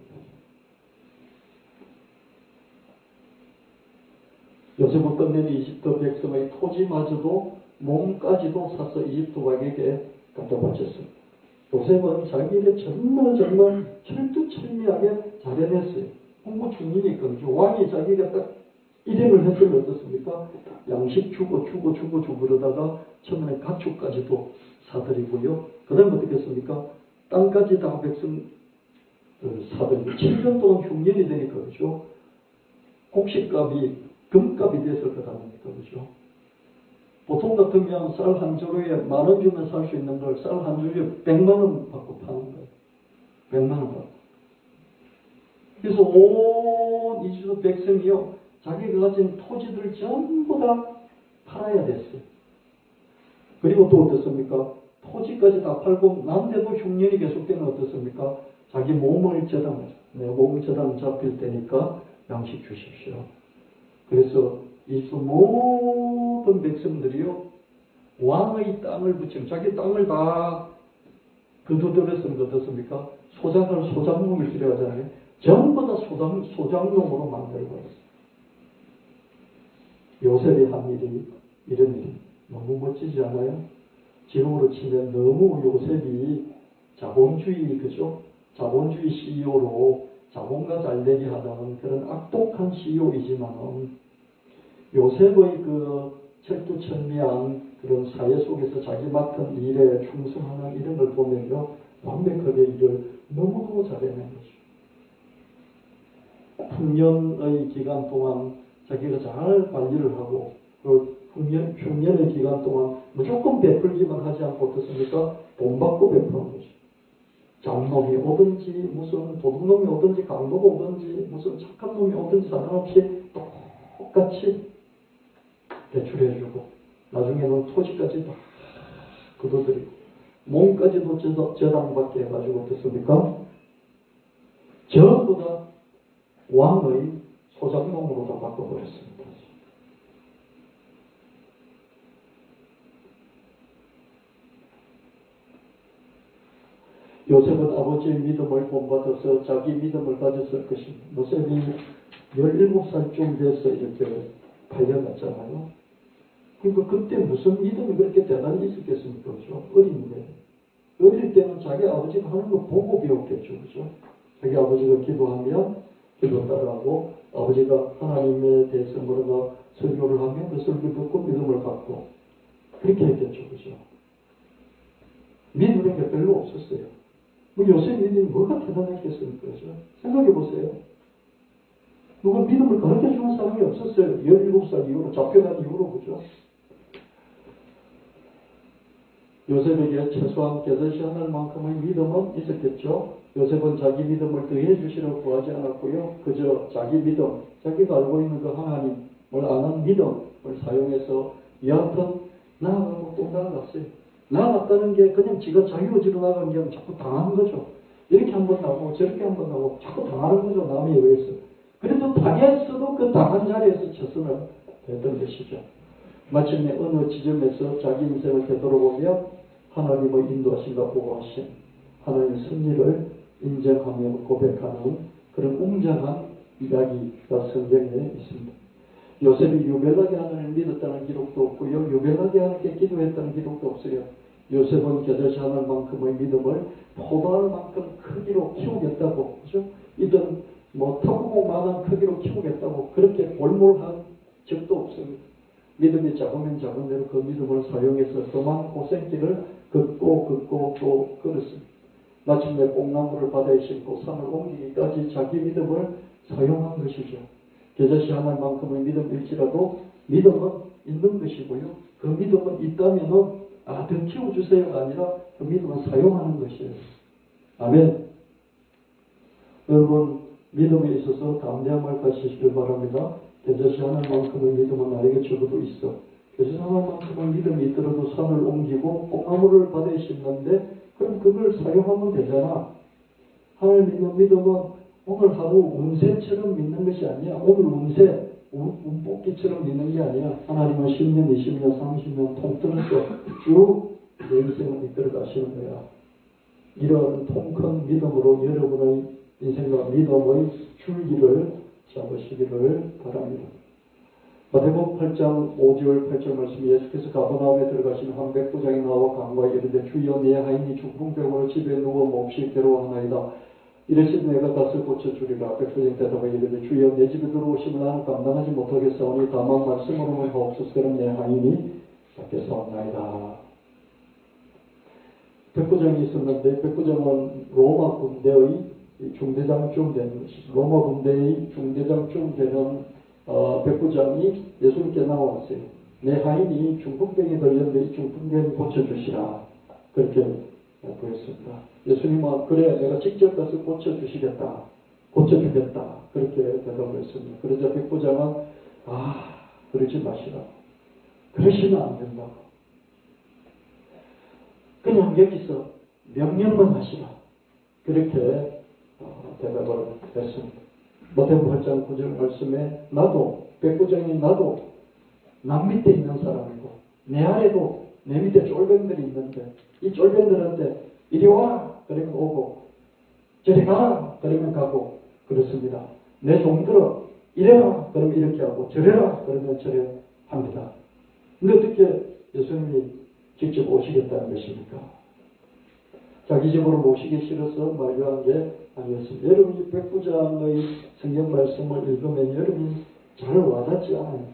A: 요셉은 끝내니 이집트 백성의 토지마저도 몸까지도 사서 이집트 왕에게 갖다 바쳤습니다. 요셉은 자기 일에 정말 철두철미하게 잘해냈어요. 홍보 중이니까 왕이 자기가 딱 이름을 했으면 어떻습니까? 양식 주고 그러다가 처음에 가축까지도 사드리고요. 그 다음에 어떻게 했습니까? 땅까지 다 백성 사드리고 7년 동안 흉년이 되니까 그죠? 곡식값이 금값이 됐을 것 아닙니까? 그죠? 보통 같으면 쌀 한 조루에 10,000원 주면 살 수 있는 걸 쌀 한 조루에 100만 원 받고 파는 거예요. 100만 원 받고. 그래서 온 이주도 백성이요. 자기가 가진 토지들 전부 다 팔아야 됐어요. 그리고 또 어떻습니까? 토지까지 다 팔고 난데도 흉년이 계속되면 어떻습니까? 자기 몸을 저당하죠. 내 몸 저당 잡힐 때니까 양식 주십시오. 그래서 이주 모든 백성들이요. 왕의 땅을 붙이면 자기 땅을 다 거두들였으면 어떻습니까? 소장농을 필요하잖아요. 전부 다 소장농으로 만들어버렸어요. 요셉이 한 일이 이런 일이 너무 멋지지 않아요? 지금으로 치면 너무 요셉이 자본주의 그죠? 자본주의 CEO로 자본가 잘되게 하다는 그런 악독한 CEO이지만은 요셉의 그 철두철미한 그런 사회 속에서 자기 맡은 일에 충성하는 이런 걸 보면요. 완벽하게 일을 너무너무 잘해낸 거죠. 풍년의 기간 동안 자기가 잘 관리를 하고 그 흉년의 기간 동안 무조건 베풀기만 하지 않고 어떻습니까? 돈 받고 베푸는 거죠. 장놈이 오든지 무슨 도둑놈이 오든지 강도가 오든지 무슨 착한 놈이 오든지 상관없이 똑같이 대출해주고 나중에는 토지까지 다 거둬들이고 몸까지도 저당받게 해가지고 어떻습니까? 전부 다 왕의 소장농으로 다 바꿔버렸습니다. 요셉은 아버지의 믿음을 본받아서 자기 믿음을 가졌을 것입니다. 요셉이 17살쯤 돼서 이렇게 팔려갔잖아요. 그러니까 그때 무슨 믿음이 그렇게 대단히 있었겠습니까? 그죠? 어린데. 어릴 때는 자기 아버지가 하는 거 보고 배웠겠죠. 그죠? 자기 아버지가 기도하면 기도 따라하고 아버지가 하나님에 대해서 뭐라가 설교를 하면 그 설교 듣고 믿음을 갖고 그렇게 했겠죠. 그죠? 믿음이 게 별로 없었어요. 뭐 요새 믿음이 뭐가 대단했겠습니까? 그죠? 생각해 보세요. 누가 믿음을 가르쳐 주는 사람이 없었어요. 17살 이후로 잡혀간 이후로 그죠? 요셉에게 최소한 겨자씨 하늘 만큼의 믿음은 있었겠죠. 요셉은 자기 믿음을 더해 주시라고 구하지 않았고요. 그저 자기 믿음, 자기가 알고 있는 그 하나님을 아는 믿음을 사용해서 여하튼 나아가고 또 나아갔어요. 나아갔다는 게 그냥 지가 자유의지로 나아간 게 아니라 자꾸 당하는 거죠. 이렇게 한번 나오고 저렇게 한번 나오고 자꾸 당하는 거죠. 남에 의해서. 그래도 당했어도 그 당한 자리에서 최선을 했던 것이죠. 마침내 어느 지점에서 자기 인생을 되돌아보며 하나님의 인도하심과 보호하심, 하나님의 승리를 인정하며 고백하는 그런 웅장한 이야기가 성경에 있습니다. 요셉이 유별나게 하나님을 믿었다는 기록도 없고요. 유별나게 하나님께 기도했다는 기록도 없어요. 요셉은 겨자씨 하늘만큼의 믿음을 포도알만큼 크기로 키우겠다고, 그죠? 이든 뭐 턱구멍만한 크기로 키우겠다고 그렇게 골몰한 적도 없습니다. 믿음이 작으면 작은 대로 그 믿음을 사용해서 그만 고생길을 걷고 또 걸었습니다. 마침내 뽕나무를 바다에 심고 산을 옮기기까지 자기 믿음을 사용한 것이죠. 겨자씨 하나만큼의 믿음일지라도 믿음은 있는 것이고요. 그 믿음은 있다면은 더 키워주세요가 아니라 그 믿음을 사용하는 것이에요. 아멘. 여러분 믿음에 있어서 담대함을 가지시길 바랍니다. 겨자씨 하나만큼의 믿음은 나에게 적어도 있어. 겨자씨 하나만큼의 믿음이 있더라도 산을 옮기고 뽕나무를 바다에 심는데 그럼 그걸 사용하면 되잖아. 하나님 믿는 믿음은 오늘 하루 운세처럼 믿는 것이 아니야. 오늘 운세, 운뽑기처럼 믿는 게 아니야. 하나님은 10년, 20년, 30년 통틀어서 쭉 내 인생을 이끌어 가시는 거야. 이런 통큰 믿음으로 여러분의 인생과 믿음의 줄기를 잡으시기를 바랍니다. 마태복음 8장 5절 8절 말씀 예수께서 가버나움에 들어가신 한 백부장이 나와 강과에 이르되 주여 내 하인이 중풍병으로 집에 누워 몹시 괴로워하나이다. 이르시되 내가 갓을 고쳐주리라. 백부장 대답하여 이르되 주여 내 집에 들어오시면 나는 감당하지 못하겠사오니 다만 말씀으로는 하옵소서. 그럼 내 하인이 받겠사옵나이다. 백부장이 있었는데 백부장은 로마 군대의 중대장쯤 되는 것이죠. 로마 군대의 중대장쯤 되는 백부장이 예수님께 나왔어요. 내 하인이 중풍병에 걸렸는데 이 중풍병 고쳐주시라. 그렇게 보였습니다. 예수님은 그래 내가 직접 가서 고쳐주시겠다. 고쳐주겠다. 그렇게 대답을 했습니다. 그러자 백부장은 그러지 마시라. 그러시면 안 된다고. 그냥 여기서 명령만 하시라. 그렇게 대답을 했습니다. 마태복음 8장 9절 말씀에 나도 백부장이 나도 남 밑에 있는 사람이고 내 아래도 내 밑에 쫄병들이 있는데 이 쫄병들한테 이리 와 그러면 오고 저리 가라 그러면 가고 그렇습니다. 내 종들은 이래라 그러면 이렇게 하고 저래라 그러면 저래 합니다. 근데 어떻게 예수님이 직접 오시겠다는 것입니까? 자기 집으로 모시기 싫어서 말려한 게 아니었습니다. 여러분이 백부장의 성경 말씀을 읽으면 여러분이 잘 와닿지 않아요.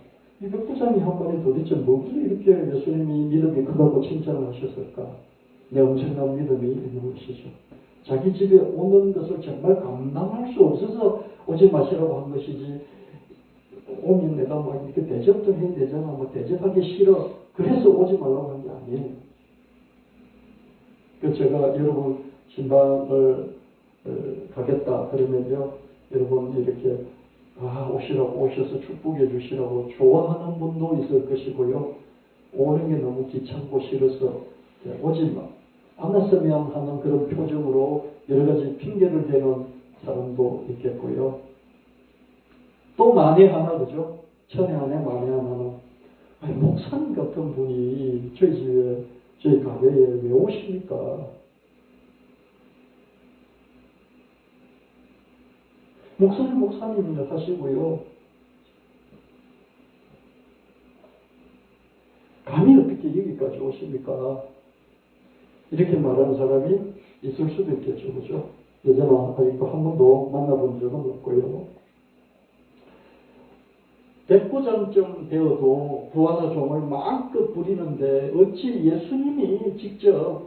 A: 이 백부장이 한 말이 도대체 뭐길래 이렇게 예수님이 믿음이 크다고 칭찬을 하셨을까? 내 엄청난 믿음이 있는 것이죠. 자기 집에 오는 것을 정말 감당할 수 없어서 오지 마시라고 한 것이지, 오면 내가 막 이렇게 대접도 해야 되잖아. 뭐 대접하기 싫어. 그래서 오지 말라고 한 게 아니에요. 그 제가 여러분 신방을 가겠다 그러면요, 여러분 이렇게 오시라고 오셔서 축복해 주시라고 좋아하는 분도 있을 것이고요, 오는 게 너무 귀찮고 싫어서 오지 않았으면 하는 그런 표정으로 여러 가지 핑계를 대는 사람도 있겠고요. 또 만에 하나, 그죠? 천에 한에 만에 하나는 목사님 같은 분이 저희 집에 저희 가게에 왜 오십니까? 목사님이라 하시고요. 감히 어떻게 여기까지 오십니까? 이렇게 말하는 사람이 있을 수도 있겠죠. 그죠? 여자는 아직도 한 번도 만나본 적은 없고요. 백부장쯤 되어도 부하나 종을 마음껏 부리는데 어찌 예수님이 직접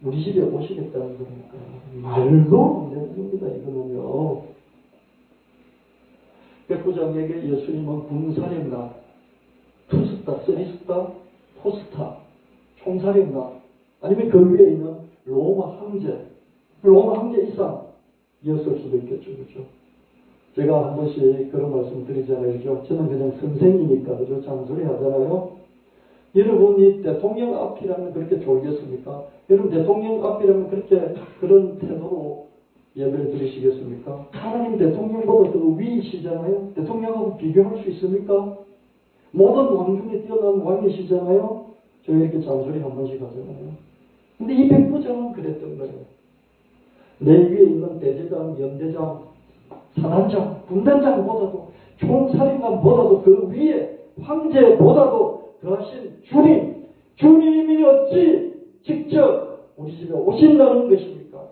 A: 우리 집에 오시겠다는 겁니까? 말도 안 되는 겁니다. 이거는요. 백부장에게 예수님은 군사령관, 투스타, 쓰리스타, 포스타, 총사령관, 아니면 그 위에 있는 로마 황제 이상이었을 수도 있겠죠. 그렇죠? 제가 한 번씩 그런 말씀 드리잖아요. 그죠? 저는 그냥 선생이니까, 그죠? 잔소리 하잖아요. 여러분이 대통령 앞이라면 그렇게 졸겠습니까? 여러분 대통령 앞이라면 그런 태도로 예배를 드리시겠습니까? 하나님 대통령보다 더 위이시잖아요. 대통령하고 비교할 수 있습니까? 모든 왕 중에 뛰어난 왕이시잖아요. 저 이렇게 잔소리 한 번씩 하잖아요. 근데 이 백부장은 그랬던 거예요. 내 위에 있는 대제장, 연대장, 사단장, 군단장보다도, 총사령관보다도 그 위에 황제보다도 더하신 주님이 어찌 직접 우리 집에 오신다는 것입니까?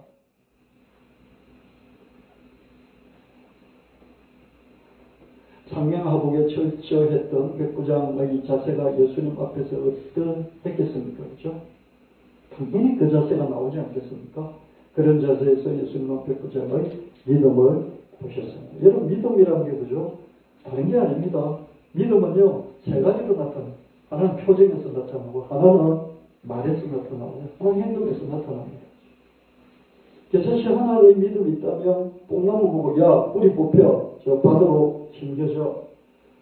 A: 상명하복에 철저했던 백부장의 자세가 예수님 앞에서 어떠했겠습니까? 그렇죠? 당연히 그 자세가 나오지 않겠습니까? 그런 자세에서 예수님은 백부장의 믿음을 보셨습니다. 여러분, 믿음이라는 게 그죠? 다른 게 아닙니다. 믿음은요, 세 가지로 나타나요. 하나는 표정에서 나타나고, 하나는 말에서 나타나고, 하나는 행동에서 나타납니다. 사실 하나의 믿음이 있다면 뽕나무 보고 야 뿌리 뽑혀 저 바다로 튕겨져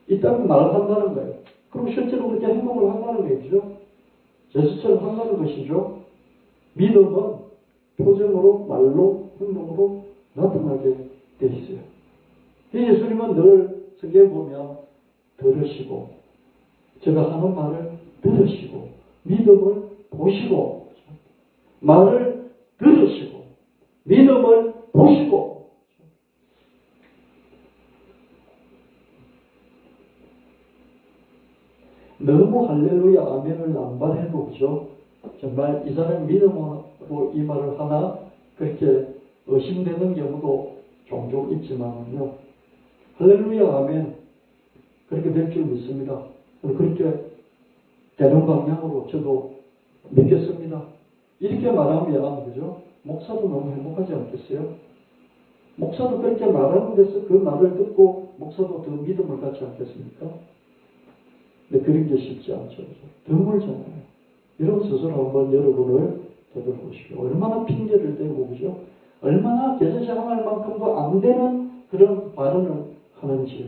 A: 있다는 말을 한다는 거예요. 그럼 실제로 그렇게 행동을 한다는 거죠. 제스처를 한다는 것이죠. 믿음은 표정으로 말로 행동으로 나타나게 돼 있어요. 예수님은 늘 성경에 보면 들으시고 제가 하는 말을 들으시고 믿음을 보시고 말을 들으시고 믿음을 보시고 너무 할렐루야 아멘을 안 바래도 그죠? 정말 이 사람 믿음으로 이 말을 하나 그렇게 의심되는 경우도 종종 있지만요. 할렐루야, 아멘. 그렇게 될 줄 믿습니다. 그렇게 되는 방향으로 저도 믿겠습니다. 이렇게 말하면, 그죠? 목사도 너무 행복하지 않겠어요? 목사도 그렇게 말하는 데서 그 말을 듣고 목사도 더 믿음을 갖지 않겠습니까? 근데 그런 게 쉽지 않죠. 드물잖아요. 이런 스스로 한번 여러분을 되돌아보십시오. 얼마나 핑계를 대고, 그죠? 얼마나 개선생활 만큼도 안 되는 그런 발언을 하는지요.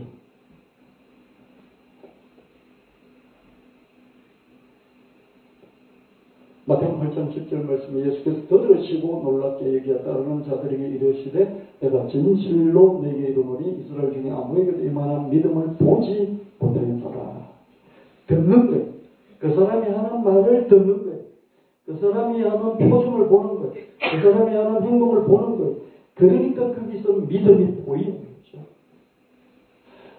A: 마태복음 8장 10절 말씀에 예수께서 들으시고 놀랍게 얘기하다 따르는 자들에게 이르시되 내가 진실로 내게 이르노니 이스라엘 중에 아무에게도 이만한 믿음을 보지 못하였더라. 듣는 거예요. 그 사람이 하는 말을 듣는 거예요. 그 사람이 하는 표정을 보는 거예요. 그 사람이 하는 행동을 보는 거예요. 그러니까 거기서 믿음이 보이는 거죠.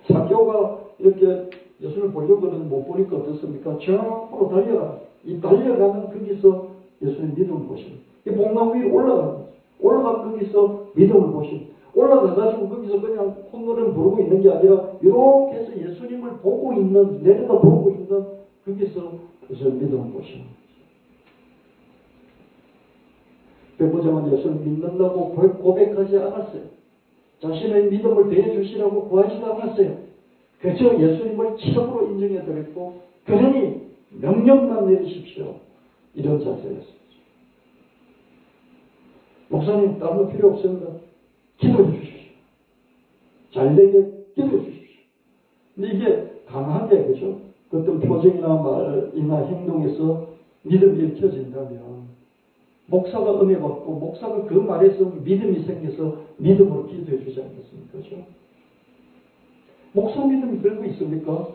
A: 사교가 이렇게 예수를 보려거든 못 보니까 어떻습니까? 저 앞으로 달려가. 이 달려가면 거기서 예수님 믿음을 보십니다. 이 복나무 위로 올라가는 거죠. 올라가면 거기서 믿음을 보십니다. 올라가가지고 거기서 그냥 콧노래 부르고 있는 게 아니라 이렇게 해서 예수님을 보고 있는, 내려다보고 있는 거기서 예수님 믿음을 보십니다. 백부장은 예수를 믿는다고 고백하지 않았어요. 자신의 믿음을 대해주시라고 구하지도 않았어요. 그저 예수님을 최고로 인정해 드렸고, 그러니 명령만 내리십시오. 이런 자세였어요. 목사님, 다른 거 필요 없습니다. 기도해 주십시오. 잘되게 기도해 주십시오. 근데 이게 강하게, 그죠? 어떤 표정이나 말이나 행동에서 믿음이 읽혀진다면, 목사가 은혜 받고, 목사가 그 말에서 믿음이 생겨서 믿음으로 기도해 주지 않겠습니까? 그죠? 목사 믿음이 들고 있습니까?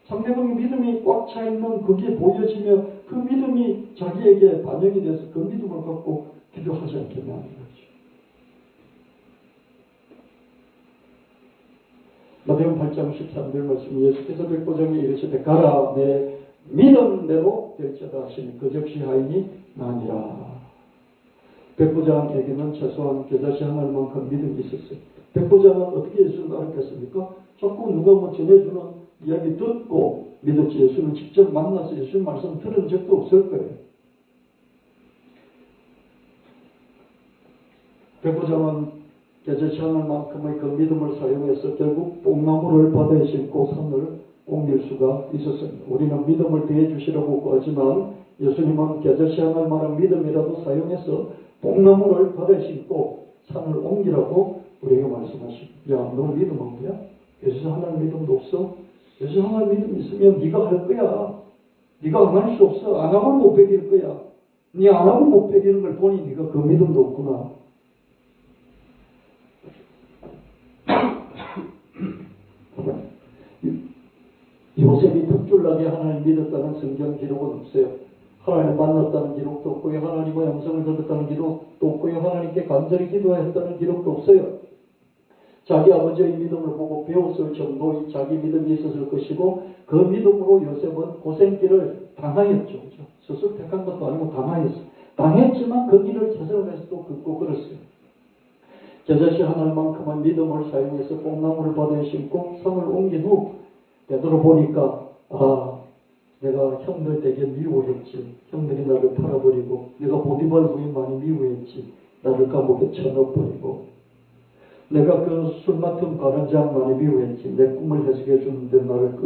A: 상대방의 믿음이 꽉 차 있는 그게 보여지며 그 믿음이 자기에게 반영이 돼서 그 믿음을 갖고 기도하지 않겠냐 하는 거죠. 마태복음 8장 13절 말씀 예수께서 백부장에게 이르시되 가라 내 믿음대로 될지어다 하시니 그 즉시 하인이 나니라. 백부장에게는 최소한 겨자씨 하나만큼 믿음이 있었어요. 백부장은 어떻게 예수를 알았겠습니까? 자꾸 누가 뭐 전해주는 이야기 듣고 믿었지 예수를 직접 만나서 예수의 말씀 들은 적도 없을 거예요. 백부장은 겨자씨 하나만큼의 그 믿음을 사용해서 결국 뽕나무를 바다에 싣고 산을 옮길 수가 있었습니다. 우리는 믿음을 대해 주시라고 하지만 예수님은 겨자씨 하나만한 믿음이라도 사용해서 뽕나무를 바다에 싣고 산을 옮기라고 우리에게 말씀하십니다. 야, 너 믿음 없냐? 예수 하나님 믿음도 없어? 예수 하나님 믿음 있으면 네가 할 거야. 네가 안 할 수 없어. 안 하면 못 베길 거야. 네 안 하면 못 베기는 걸 보니 네가 그 믿음도 없구나. 요셉이 특출나게 하나님 믿었다는 성경 기록은 없어요. 하나님을 만났다는 기록도 없고요. 하나님의 음성을 들었다는 기록도 없고요. 하나님께 간절히 기도했다는 기록도 없어요. 자기 아버지의 믿음을 보고 배웠을 정도의 자기 믿음이 있었을 것이고 그 믿음으로 요셉은 고생길을 당하였죠. 그렇죠? 스스로 택한 것도 아니고 당하였어요. 당했지만 그 길을 찾아가면서 또 긋고 걸었어요. 겨자씨 하나만큼의 믿음을 사용해서 뽕나무를 바다에 심고 산을 옮긴 후 되돌아보니까 내가 형들 되게 미워했지. 형들이 나를 팔아버리고 내가 보디발 부인 많이 미워했지. 나를 감옥에 쳐넣어버리고 내가 그 술 맡은 관원장 많이 미워했지. 내 꿈을 해석해 주는데 나를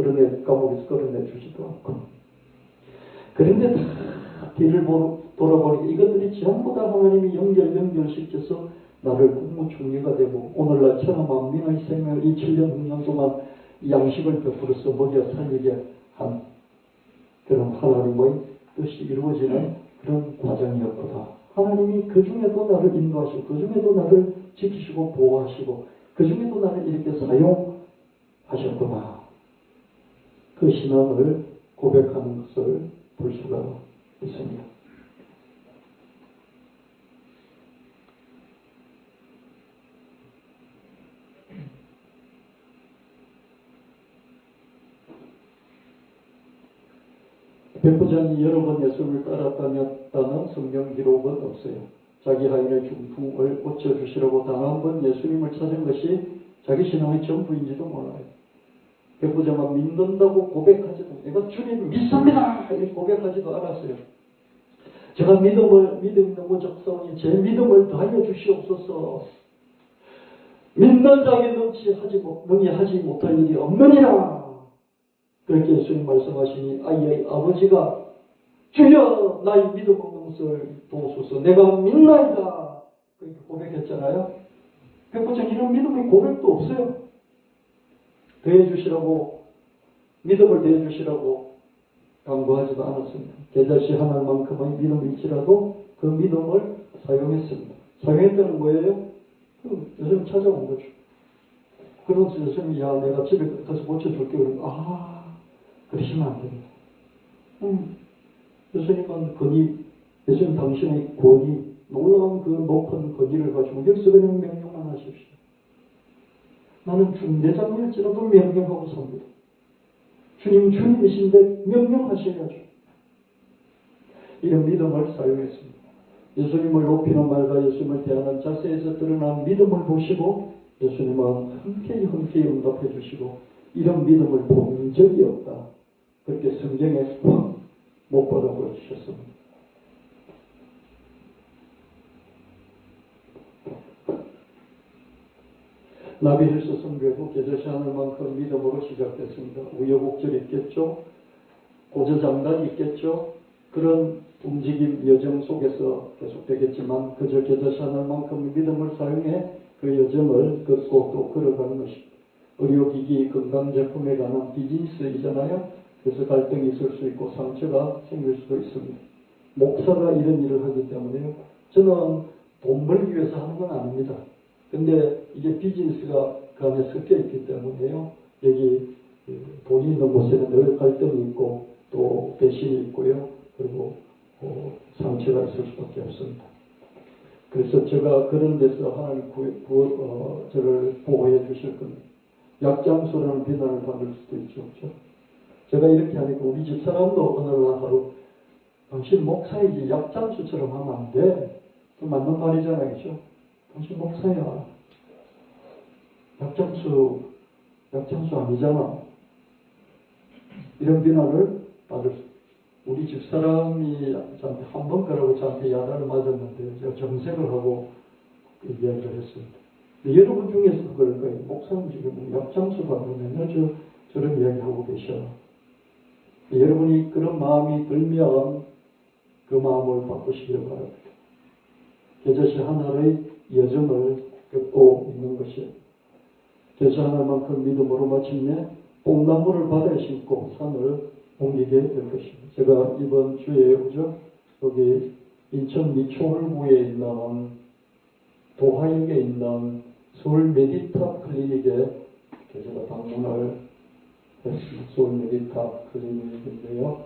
A: 감옥에서 끌어내 주지도 않고. 그런데 다 뒤를 돌아보니까 이것들이 전부 다 하나님이 연결시켜서 나를 국무총리가 되고 오늘날 천하만민의 생명을 이 7년 6년 동안 양식을 베풀어서 먹여 살리게 한 그런 하나님의 뜻이 이루어지는 그런 과정이었구나. 하나님이 그 중에도 나를 인도하시고 그 중에도 나를 지키시고 보호하시고 그 중에도 나를 이렇게 사용하셨구나. 그 신앙을 고백하는 것을 볼 수가 있습니다. 백부장이 여러 번 예수를 따랐다는 성경 기록은 없어요. 자기 하인의 중풍을 고쳐주시라고 단 한 번 예수님을 찾은 것이 자기 신앙의 전부인지도 몰라요. 백부장은 믿는다고 고백하지도, 내가 주님 믿습니다! 이렇게 고백하지도 않았어요. 제가 믿음이 너무 적성이 제 믿음을 더하여 주시옵소서. 믿는 자에게 능히 하지 못할 일이 없느니라. 그렇게 예수님 말씀하시니 아이의 아버지가 주여 나의 믿음 없는 것을 도우소서. 내가 믿나이다. 그렇게 고백했잖아요. 백부장 이런 믿음의 고백도 없어요. 더해주시라고, 믿음을 더해주시라고 강구하지도 않았습니다. 계절시 하나만큼의 믿음일지라도 그 믿음을 사용했습니다. 사용했다는 거예요? 예수님 찾아온 거죠. 그러면서 예수님이 야 내가 집에 가서 고쳐줄게. 그러면 그러시면 안 됩니다. 예수님은 예수님 당신의 권위, 놀라운 그 높은 권위를 가지고 여기서 그냥 명령만 하십시오. 나는 중대장일지라도 명령하고 삽니다. 주님 주님이신데 명령하셔야죠. 이런 믿음을 사용했습니다. 예수님을 높이는 말과 예수님을 대하는 자세에서 드러난 믿음을 보시고 예수님은 흔쾌히 응답해 주시고 이런 믿음을 본 적이 없다. 그렇게 성경에 못 받아보여 주셨습니다. 나비힐스 선교회도 계절시 하늘만큼 믿음으로 시작됐습니다. 우여곡절이 있겠죠. 고저장단이 있겠죠. 그런 움직임 여정 속에서 계속되겠지만 그저 계절시 하늘만큼 믿음을 사용해 그 여정을 걷고 또 걸어가는 것입니다. 의료기기 건강제품에 관한 비즈니스이잖아요. 그래서 갈등이 있을 수 있고 상처가 생길 수도 있습니다. 목사가 이런 일을 하기 때문에 저는 돈 벌기 위해서 하는 건 아닙니다. 근데 이게 비즈니스가 그 안에 섞여 있기 때문에요. 여기 돈이 있는 곳에는 늘 갈등이 있고 또 배신이 있고요. 그리고 상처가 있을 수밖에 없습니다. 그래서 제가 그런 데서 하나님 저를 보호해 주실 겁니다. 약장수라는 비난을 받을 수도 있죠. 그렇죠? 제가 이렇게 하니까 우리 집사람도 어느 날 하루 당신 목사이지 약장수처럼 하면 안 돼. 그 맞는 말이잖아요. 그렇죠? 당신 목사야. 약장수 아니잖아. 이런 비난을 받을 수. 우리 집사람이 저한테 한 번 그러고 저한테 야단을 맞았는데 제가 정색을 하고 이야기를 했습니다. 여러분 중에서 그럴 거예요. 목사님 중에 뭐 약장수가 맨날 저런 이야기하고 계셔. 여러분이 그런 마음이 들면 그 마음을 바꾸시길 바랍니다. 계절시 하나의 여정을 겪고 있는 것이에요. 계절시 하나만큼 믿음으로 마침내 뽕나무를 바다에 심고 산을 옮기게 될 것입니다. 제가 이번 주에 여기 인천 미추홀구에 있는 도하역에 있는 서울 메디탑 클리닉에 제가 방문을 했습니다. 서울 메디탑 클리닉인데요.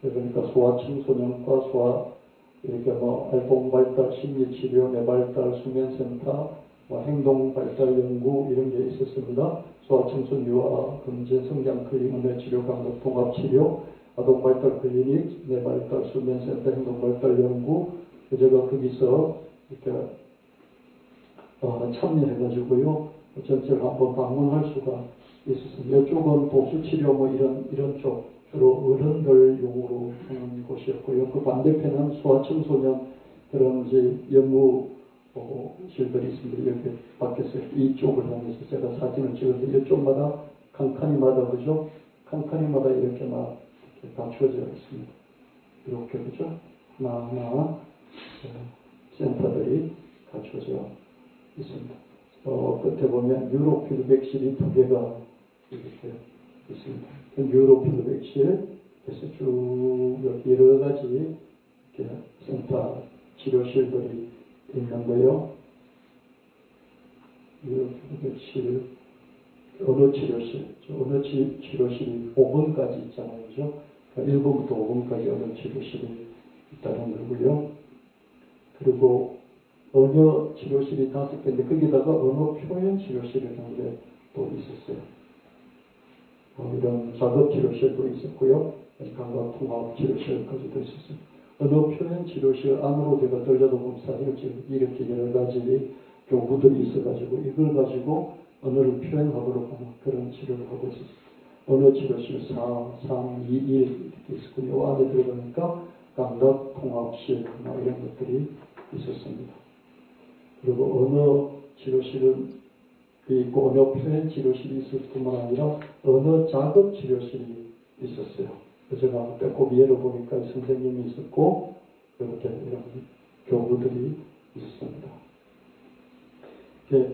A: 그러니까 소아청소년과 이렇게 알통발달 심리치료, 뇌발달 수면센터, 행동발달연구 이런 게 있었습니다. 소아청소년 검진 성장 클리닉, 뇌치료, 감독 통합치료, 아동발달 클리닉, 뇌발달 수면센터, 행동발달연구. 제가 거기서 이렇게 참여해가지고요. 전체를 한번 방문할 수가 있었습니다. 이쪽은 보수치료 이런 쪽 주로 어른들용으로 하는 곳이었고요. 그 반대편은 소아청소년 그런 연구실들이 있습니다. 이렇게 밖에서 이쪽을 향해서 제가 사진을 찍었는데 이쪽마다 칸칸이마다 그죠? 칸칸이마다 이렇게 막 갖춰져 있습니다. 이렇게 그죠? 하나하나 센터들이 갖춰져 있습니다. 끝에 보면 유로 피드백실이 2개가 이렇게 있습니다. 유로 피드백실에서 쭉 여러 가지 이렇게 센터 치료실들이 있는데요. 유로 피드백실 어느 치료실이 5번까지 있잖아요. 그죠? 그러니까 1번부터 5번까지 어느 치료실이 있다는 거고요. 그리고 언어 치료실이 5개인데 거기다가 언어 표현 치료실이라는 게 또 있었어요. 이런 작업 치료실도 있었고요. 감각 통합 치료실까지도 있었어요. 언어 표현 치료실 안으로 제가 들려도 사진을 지금 이렇게 여러 가지 교구들이 있어가지고 이걸 가지고 언어를 표현하도록 하는 그런 치료를 하고 있었습니다. 언어 치료실 4, 3, 2, 1 이렇게 있었고요. 안에 들어가니까 감각 통합실 이런 것들이 있었습니다. 그리고 언어 치료실은 있고 언어 표현 치료실이 있을 뿐만 아니라 언어 작업 치료실이 있었어요. 제가 빼꼼히 열어보니까 선생님이 있었고 이렇게 이런 교구들이 있었습니다.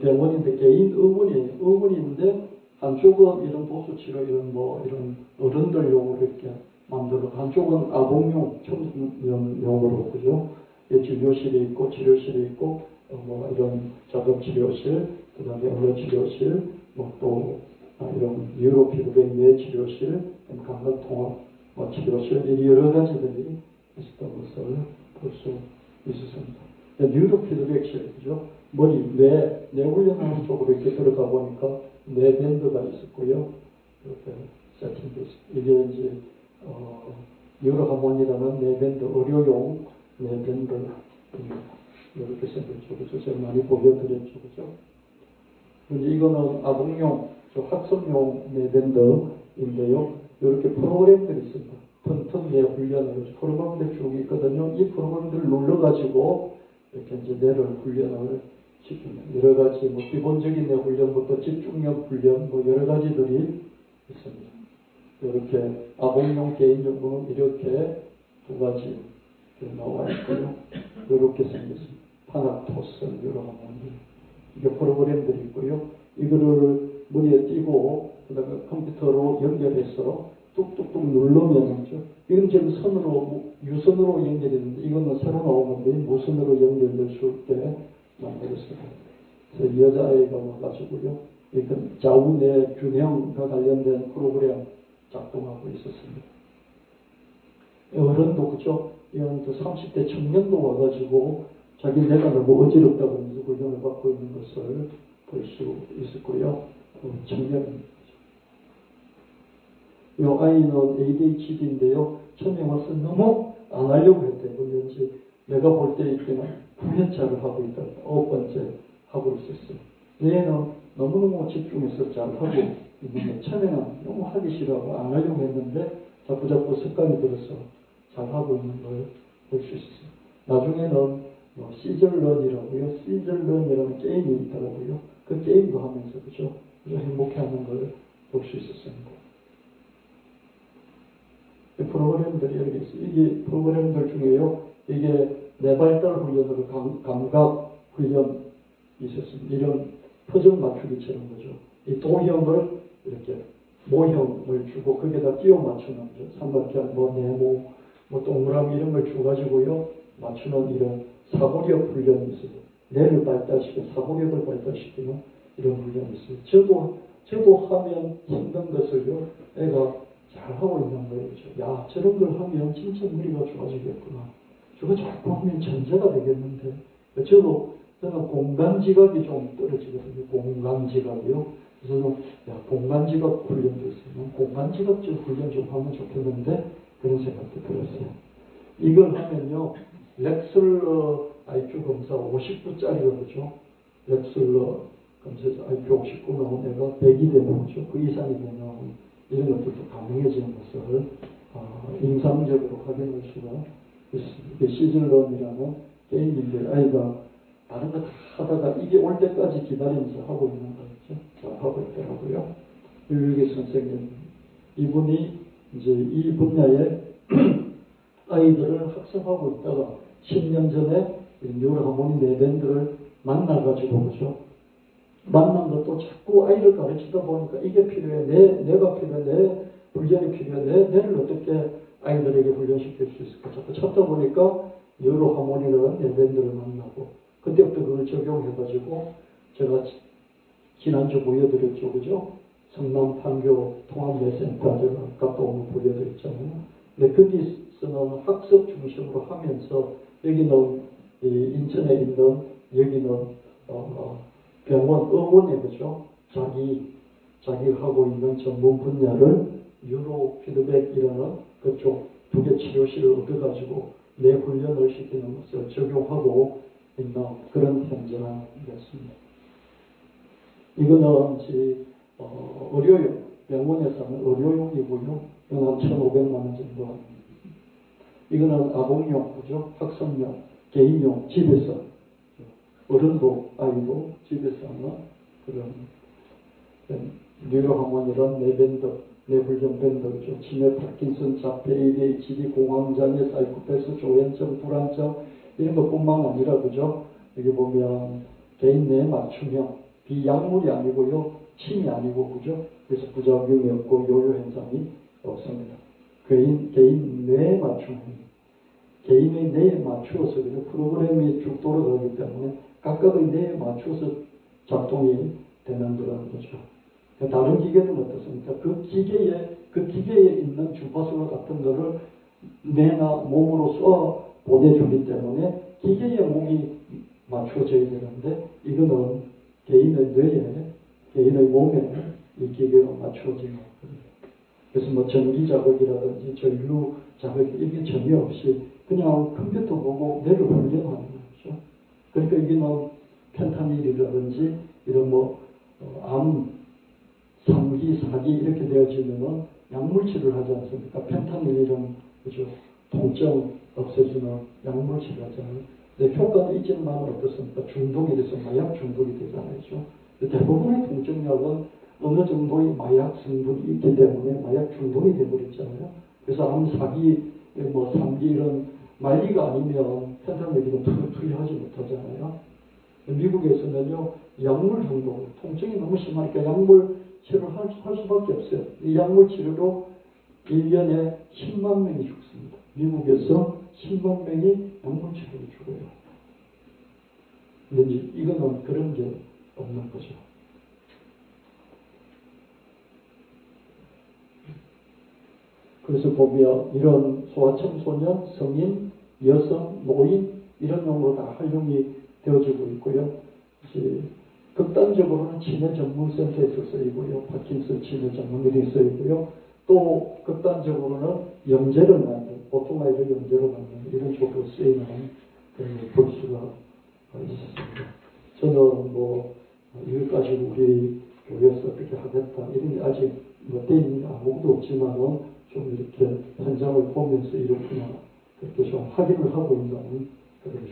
A: 병원인데 개인 의원인데 한쪽은 이런 보수치료 이런 어른들용으로 이렇게 만들어 한쪽은 아동용 청소년용으로 그죠? 진료실이 있고 치료실이 있고 이런 작업치료실 그다음에 언어치료실 또 이런 뉴로피드백 뇌치료실 감각통합 치료실 이 여러 가지들이 있었던 것을 볼 수 있었습니다. 뉴로피드백실 그죠? 머리 뇌 훈련하는 쪽으로 이렇게 들어가 보니까 뇌 밴드가 있었고요. 이렇게 세팅됐습니다. 이게 이제 뉴로하모니라는 뇌 밴드 의료용 뇌 밴드입니다. 이렇게 생겼죠. 그래서 제가 많이 보여드렸죠. 그죠? 이거는 아동용, 학습용 뇌밴드인데요. 이렇게 프로그램들이 있습니다. 튼튼 뇌 훈련을 프로그램들 쭉 있거든요. 이 프로그램들을 눌러가지고 이렇게 이제 뇌를 훈련을 시킵니다. 여러 가지 기본적인 뇌 훈련부터 집중력 훈련 여러 가지들이 있습니다. 이렇게 아동용 개인용으로는 이렇게 두 가지 나와 있고요. 이렇게 생겼습니다. 타나토스 여러 가지 이게 프로그램들이 있고요. 이거를 머리에 띄고 그다음에 컴퓨터로 연결해서 뚝뚝뚝 누르면 이건 지금 선으로 유선으로 연결되는데 이거는 새로 나온 건데 무선으로 연결될 수 있게 만들었습니다. 그래서 여자아이가 와가지고요. 이건 좌우뇌 균형과 관련된 프로그램 작동하고 있었습니다. 어른도 그죠? 이건 또 30대 청년도 와가지고 자기 내가 너무 어지럽다고 하면서 훈련을 받고 있는 것을 볼 수 있었고요. 청년입니다. 이 아이는 ADHD인데요. 처음에 와서 너무 안 하려고 했대요. 근데 이제 내가 볼 때 이때는 9년차를 하고 있다. 9번째 하고 있었어요. 얘는 너무너무 집중해서 잘 하고 있는데 처음에는 너무 하기 싫어하고 안 하려고 했는데 자꾸 습관이 들어서 잘 하고 있는 걸 볼 수 있었어요. 나중에는 시즐런이라고요. 시즐런이라는 게임이 있더라고요. 그 게임도 하면서 그죠? 행복해하는 걸 볼 수 있었습니다. 프로그램들이 여기 있어요. 이게 프로그램들 중에요. 이게 뇌발달 훈련으로 감각 훈련이 있었습니다. 이런 퍼즐 맞추기처럼 거죠. 이 도형을 이렇게 모형을 주고 거기에다 끼워 맞추는 삼각형, 네모, 동그라미 이런 걸 줘가지고요. 맞추는 이런 사고력 훈련이 있어요. 뇌를 발달시키고 사고력을 발달시키는 이런 훈련이 있어요. 저도 하면 힘든 것을요. 애가 잘하고 있는 거예요. 야, 저런 걸 하면 진짜 머리가 좋아지겠구나. 저거 자꾸 하면 천재가 되겠는데. 저는 공간지각이 좀 떨어지거든요. 공간지각이요. 그래서 공간지각 훈련도 있어요. 공간지각적 훈련 좀 하면 좋겠는데 그런 생각도 들었어요. 이걸 하면요. 렉슬러 IQ 검사 59짜리거든요. 렉슬러 검사에서 IQ 59 나온 애가 100이 되는 거죠. 그 이상이 되면 이런 것들도 가능해지는 것을 임상적으로 확인할 수가 있습니다. 시즐런이라는 게임인데 아이가 다른 거 다 하다가 이게 올 때까지 기다리면서 하고 있는 거죠. 잘 하고 있더라고요. 유일계 선생님 이분이 이제 이 분야에 아이들을 학습하고 있다가 10년 전에 뉴로하모니 뇌밴드를 만나가지고 그죠. 만난 것도 자꾸 아이를 가르치다 보니까 이게 필요해. 내가 필요해. 내 훈련이 필요해. 내를 어떻게 아이들에게 훈련시킬 수 있을까. 자꾸 찾다 보니까 뉴로하모니라는 뇌밴드를 만나고 그때부터 그걸 적용해가지고 제가 지난주 보여드렸죠. 그죠? 성남 판교 통합뇌센터 제가 갔다 오면 보여드렸잖아요. 근데 거기서는 학습 중심으로 하면서 여기는 인천에 있는 여기는 병원 의원에 그죠? 자기가 하고 있는 전문 분야를 뉴로 피드백이라는 그쪽 두 개 치료실을 얻어가지고 내 훈련을 시키는 것을 적용하고 있는 그런 현장이었습니다. 이거는 의료용, 병원에서는 의료용이고요. 이건 한 1,500만 원 정도 합니다. 이거는 아동용, 그죠? 학습용, 개인용, 집에서 어른도 아이도 집에서 하는 그런 뉴로하모니런 뇌밴드, 뇌불정 밴드, 치매, 파킨슨, 자폐, ADHD, 공황장애, 사이코패스, 조현증, 불안증 이런 것뿐만 아니라 그죠? 여기 보면 개인 뇌 맞춤형, 비약물이 아니고요, 침이 아니고 그죠? 그래서 부작용이 없고 요요 현상이 없습니다. 개인 뇌 맞춤형, 개인의 뇌에 맞추어서 그죠? 프로그램이 쭉 돌아가기 때문에 각각의 뇌에 맞추어서 작동이 되는 그런 거죠. 다른 기계는 어떻습니까? 그 기계에 있는 주파수와 같은 거를 뇌나 몸으로 쏘아 보내주기 때문에 기계의 몸이 맞춰져야 되는데 이거는 개인의 뇌에, 개인의 몸에 이 기계가 맞춰지는 거예요. 그래서 뭐 전기 자극이라든지 전류 자극 이게 전혀 없이 그냥 컴퓨터 보고 뇌를 훈련하는 거죠. 그러니까 이게는 펜타닐이라든지 이런 암, 3기, 4기 이렇게 되어지면은 약물치료를 하지 않습니까? 펜타닐이란 그죠? 통증 없애주는 약물치료를 하잖아요. 근데 효과도 있지만 어떻습니까? 중독이 돼서 마약 중독이 되잖아요. 대부분의 통증약은 어느 정도의 마약 성분이 있기 때문에 마약 중독이 되어버렸잖아요. 그래서 암, 4기, 3기 이런 말기가 아니면 펜타닐은 투여하지 못하잖아요. 미국에서는요, 약물 중독, 통증이 너무 심하니까 약물 치료를 할 수밖에 없어요. 이 약물 치료로 1년에 10만 명이 죽습니다. 미국에서 10만 명이 약물 치료로 죽어요. 근데 이거는 그런 게 없는 거죠. 그래서 보면 이런 소아청소년, 성인, 여성, 노인 이런 용으로 다 활용이 되어지고 있고요. 극단적으로는 치매 전문센터에서 쓰이고요. 파킨슨 치매 전문의들이 쓰이고요. 또 극단적으로는 영재를 낳는, 보통 아이들 영재를 낳는 이런 쪽으로 쓰이는 볼 수가 있습니다. 저는 이것까지 우리 교회에서 어떻게 하겠다 이런 게 아직 돼 있는 게 아무것도 없지만은 좀 이렇게 현장을 보면서 이렇구나 그렇게 좀 확인을 하고 있는 그런